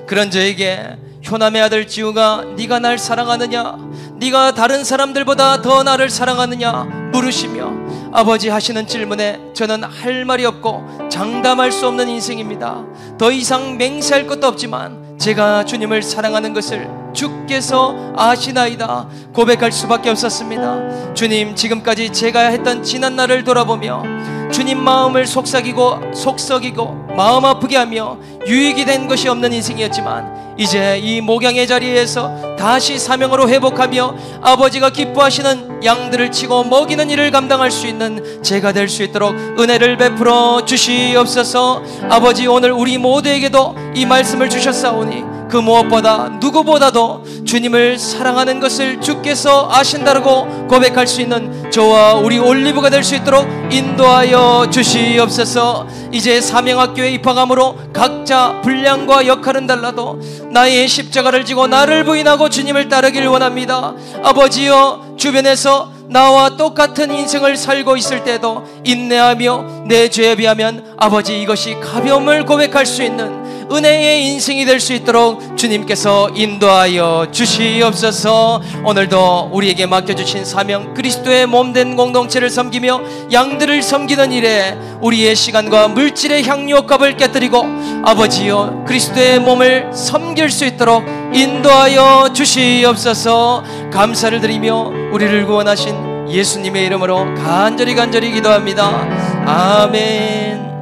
그런 저에게 효남의 아들 지우가 네가 날 사랑하느냐, 네가 다른 사람들보다 더 나를 사랑하느냐 물으시며 아버지 하시는 질문에 저는 할 말이 없고 장담할 수 없는 인생입니다. 더 이상 맹세할 것도 없지만 제가 주님을 사랑하는 것을 주께서 아시나이다 고백할 수밖에 없었습니다. 주님, 지금까지 제가 했던 지난 날을 돌아보며 주님 마음을 속삭이고 마음 아프게 하며 유익이 된 것이 없는 인생이었지만 이제 이 목양의 자리에서 다시 사명으로 회복하며 아버지가 기뻐하시는 양들을 치고 먹이는 일을 감당할 수 있는 제가 될 수 있도록 은혜를 베풀어 주시옵소서. 아버지, 오늘 우리 모두에게도 이 말씀을 주셨사오니 그 무엇보다 누구보다도 주님을 사랑하는 것을 주께서 아신다라고 고백할 수 있는 저와 우리 올리브가 될 수 있도록 인도하여 주시옵소서. 이제 사명학교에 입학함으로 각자 분량과 역할은 달라도 나의 십자가를 지고 나를 부인하고 주님을 따르길 원합니다. 아버지여, 주변에서 나와 똑같은 인생을 살고 있을 때도 인내하며 내 죄에 비하면 아버지 이것이 가벼움을 고백할 수 있는 은혜의 인생이 될 수 있도록 주님께서 인도하여 주시옵소서. 오늘도 우리에게 맡겨주신 사명, 그리스도의 몸된 공동체를 섬기며 양들을 섬기는 일에 우리의 시간과 물질의 향유값을 깨뜨리고 아버지여 그리스도의 몸을 섬길 수 있도록 인도하여 주시옵소서. 감사를 드리며 우리를 구원하신 예수님의 이름으로 간절히 기도합니다. 아멘.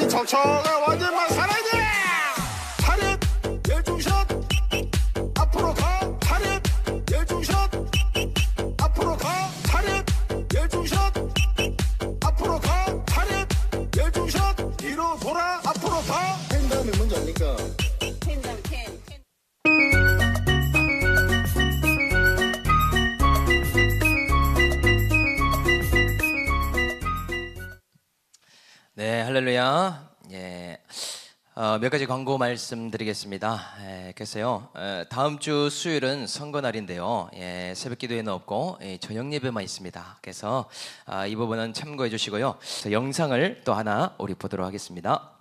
청청아 완전만 살아야 돼. 차렷 열중샷 앞으로 가. 차렷 열중샷 앞으로 가. 차렷 열중샷 앞으로 가. 차렷 열중샷 뒤로 돌아 앞으로 가. 펜 다음에 뭔지 압니까? 펜 다음 펜. 네, 할렐루야. 예, 몇 가지 광고 말씀드리겠습니다. 그래서요, 다음 주 수요일은 선거 날인데요. 새벽 기도회는 없고 저녁 예배만 있습니다. 그래서 이 부분은 참고해 주시고요. 영상을 또 하나 우리 보도록 하겠습니다.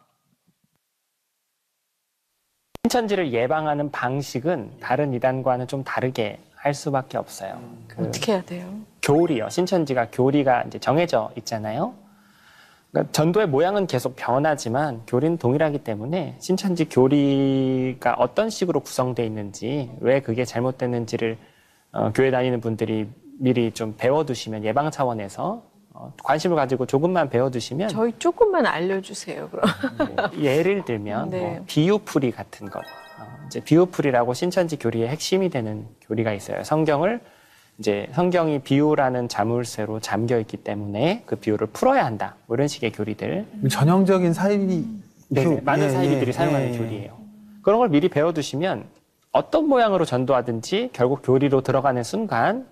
신천지를 예방하는 방식은 다른 이단과는 좀 다르게 할 수밖에 없어요. 어떻게 해야 돼요? 교리요. 신천지가 교리가 이제 정해져 있잖아요. 그러니까 전도의 모양은 계속 변하지만 교리는 동일하기 때문에 신천지 교리가 어떤 식으로 구성되어 있는지, 왜 그게 잘못됐는지를 교회 다니는 분들이 미리 좀 배워두시면, 예방 차원에서 관심을 가지고 조금만 배워두시면, 저희 조금만 알려주세요. 그럼. 예를 들면 네. 뭐 비유풀이 같은 것, 이제 비유풀이라고 신천지 교리의 핵심이 되는 교리가 있어요. 성경이 비유라는 자물쇠로 잠겨 있기 때문에 그 비유를 풀어야 한다. 뭐 이런 식의 교리들. 전형적인 사이비. 네, 많은 사이비들이 사용하는 교리예요. 그런 걸 미리 배워두시면 어떤 모양으로 전도하든지 결국 교리로 들어가는 순간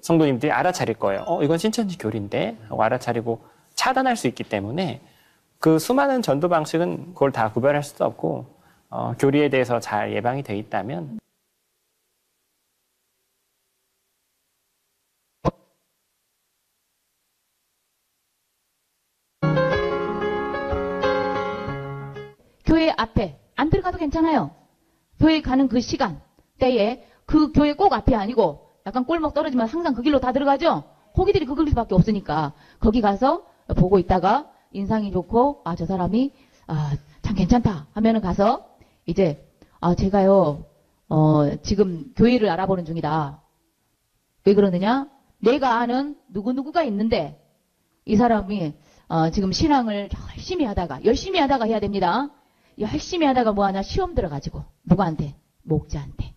성도님들이 알아차릴 거예요. 이건 신천지 교리인데 하고 알아차리고 차단할 수 있기 때문에 그 수많은 전도 방식은 그걸 다 구별할 수도 없고 교리에 대해서 잘 예방이 돼 있다면 교회 앞에 안 들어가도 괜찮아요. 교회 가는 그 시간 때에 그 교회 꼭 앞이 아니고 약간 꼴목 떨어지면 항상 그 길로 다 들어가죠. 호기들이 그 길밖에 없으니까 거기 가서 보고 있다가 인상이 좋고 저 사람이 참 괜찮다 하면은 가서 이제 제가요 지금 교회를 알아보는 중이다. 왜 그러느냐? 내가 아는 누구누구가 있는데 이 사람이 지금 신앙을 열심히 하다가 해야 됩니다. 열심히 하다가 뭐하냐? 시험 들어가지고 누구한테? 목자한테.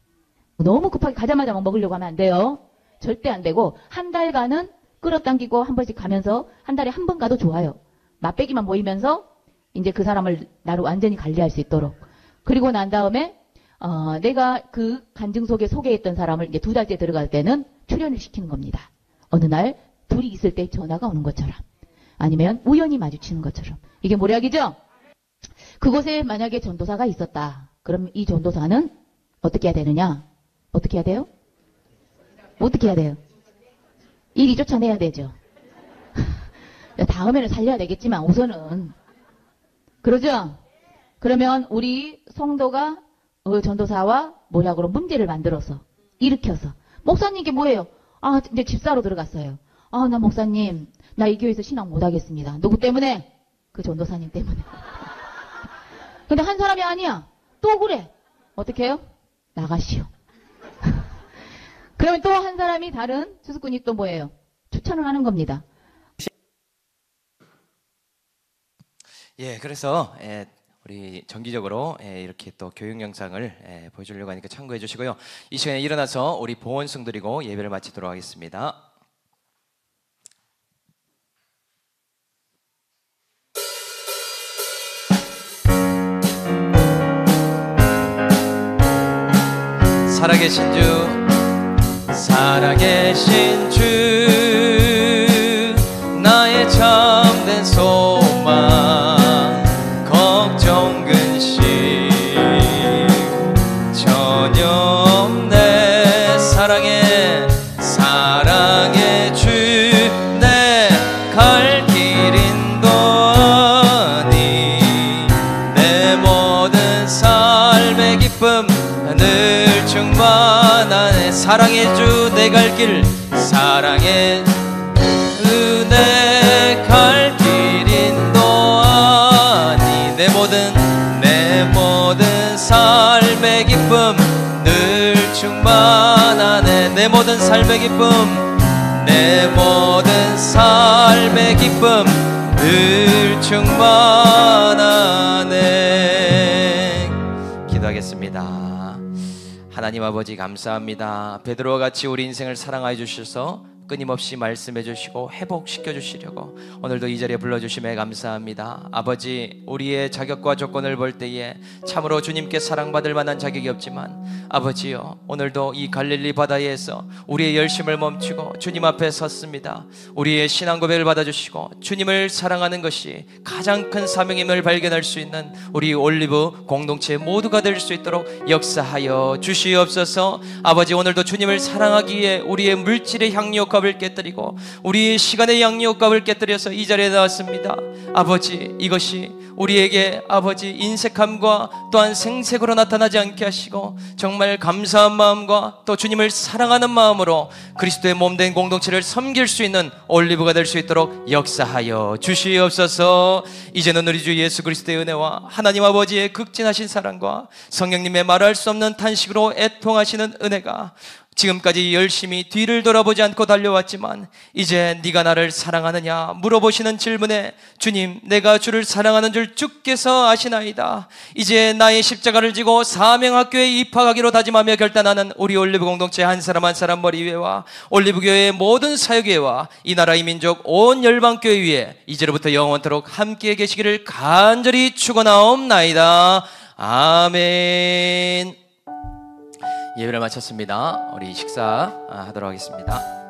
너무 급하게 가자마자 막 먹으려고 하면 안 돼요. 절대 안 되고 한 달간은 끌어당기고 한 번씩 가면서 한 달에 한 번 가도 좋아요. 맛배기만 모이면서 이제 그 사람을 나를 완전히 관리할 수 있도록. 그리고 난 다음에 내가 그 간증 속에 소개했던 사람을 이제 2달째 들어갈 때는 출연을 시키는 겁니다. 어느 날 둘이 있을 때 전화가 오는 것처럼. 아니면 우연히 마주치는 것처럼. 이게 모략이죠? 그곳에 만약에 전도사가 있었다. 그럼 이 전도사는 어떻게 해야 되느냐? 어떻게 해야 돼요? 어떻게 해야 돼요? 이리 쫓아내야 되죠. 다음에는 살려야 되겠지만 우선은. 그러죠? 그러면 우리 성도가 전도사와 모략으로 문제를 만들어서 일으켜서 목사님께 뭐예요? 아, 이제 집사로 들어갔어요. 아, 나 목사님, 나 이 교회에서 신앙 못하겠습니다. 누구 때문에? 그 전도사님 때문에. 근데 한 사람이 아니야. 또 그래. 어떻게 해요? 나가시오. 그러면 또 한 사람이 다른 수습꾼이 또 뭐예요? 추천을 하는 겁니다. 예, 그래서 우리 정기적으로 이렇게 또 교육 영상을 보여주려고 하니까 참고해 주시고요. 이 시간에 일어나서 우리 봉헌송 드리고 예배를 마치도록 하겠습니다. 살아계신 주, 살아계신 주, 나의 참된 소망, 걱정 근심 전혀 없네. 사랑의 주, 내 갈 길 인도하니 내 모든 삶의 기쁨 늘 충만하네. 사랑의 주, 내 갈 길, 사랑의 내 갈 길 인도하니 내 모든 삶의 기쁨 늘 충만하네. 내 모든 삶의 기쁨, 내 모든 삶의 기쁨 늘 충만하네. 기도하겠습니다. 하나님 아버지 감사합니다. 베드로와 같이 우리 인생을 사랑하여 주셔서 끊임없이 말씀해 주시고 회복시켜 주시려고 오늘도 이 자리에 불러주심에 감사합니다. 아버지, 우리의 자격과 조건을 볼 때에 참으로 주님께 사랑받을 만한 자격이 없지만 아버지요, 오늘도 이 갈릴리 바다에서 우리의 열심을 멈추고 주님 앞에 섰습니다. 우리의 신앙 고백을 받아주시고 주님을 사랑하는 것이 가장 큰 사명임을 발견할 수 있는 우리 올리브 공동체 모두가 될 수 있도록 역사하여 주시옵소서. 아버지, 오늘도 주님을 사랑하기에 우리의 물질의 향유값을 깨뜨리고 우리의 시간의 향유값을 깨뜨려서 이 자리에 나왔습니다. 아버지, 이것이 우리에게 아버지 인색함과 또한 생색으로 나타나지 않게 하시고 정말 감사한 마음과 또 주님을 사랑하는 마음으로 그리스도의 몸된 공동체를 섬길 수 있는 올리브가 될 수 있도록 역사하여 주시옵소서. 이제는 우리 주 예수 그리스도의 은혜와 하나님 아버지의 극진하신 사랑과 성령님의 말할 수 없는 탄식으로 애통하시는 은혜가 지금까지 열심히 뒤를 돌아보지 않고 달려왔지만 이제 네가 나를 사랑하느냐 물어보시는 질문에 주님, 내가 주를 사랑하는 줄 주께서 아시나이다. 이제 나의 십자가를 지고 사명학교에 입학하기로 다짐하며 결단하는 우리 올리브 공동체 한 사람 한 사람 머리 위에와 올리브교회의 모든 사역회와 이 나라 이 민족 온 열방교회 위에 이제로부터 영원토록 함께 계시기를 간절히 축원하옵나이다. 아멘. 예배를 마쳤습니다. 우리 식사하도록 하겠습니다.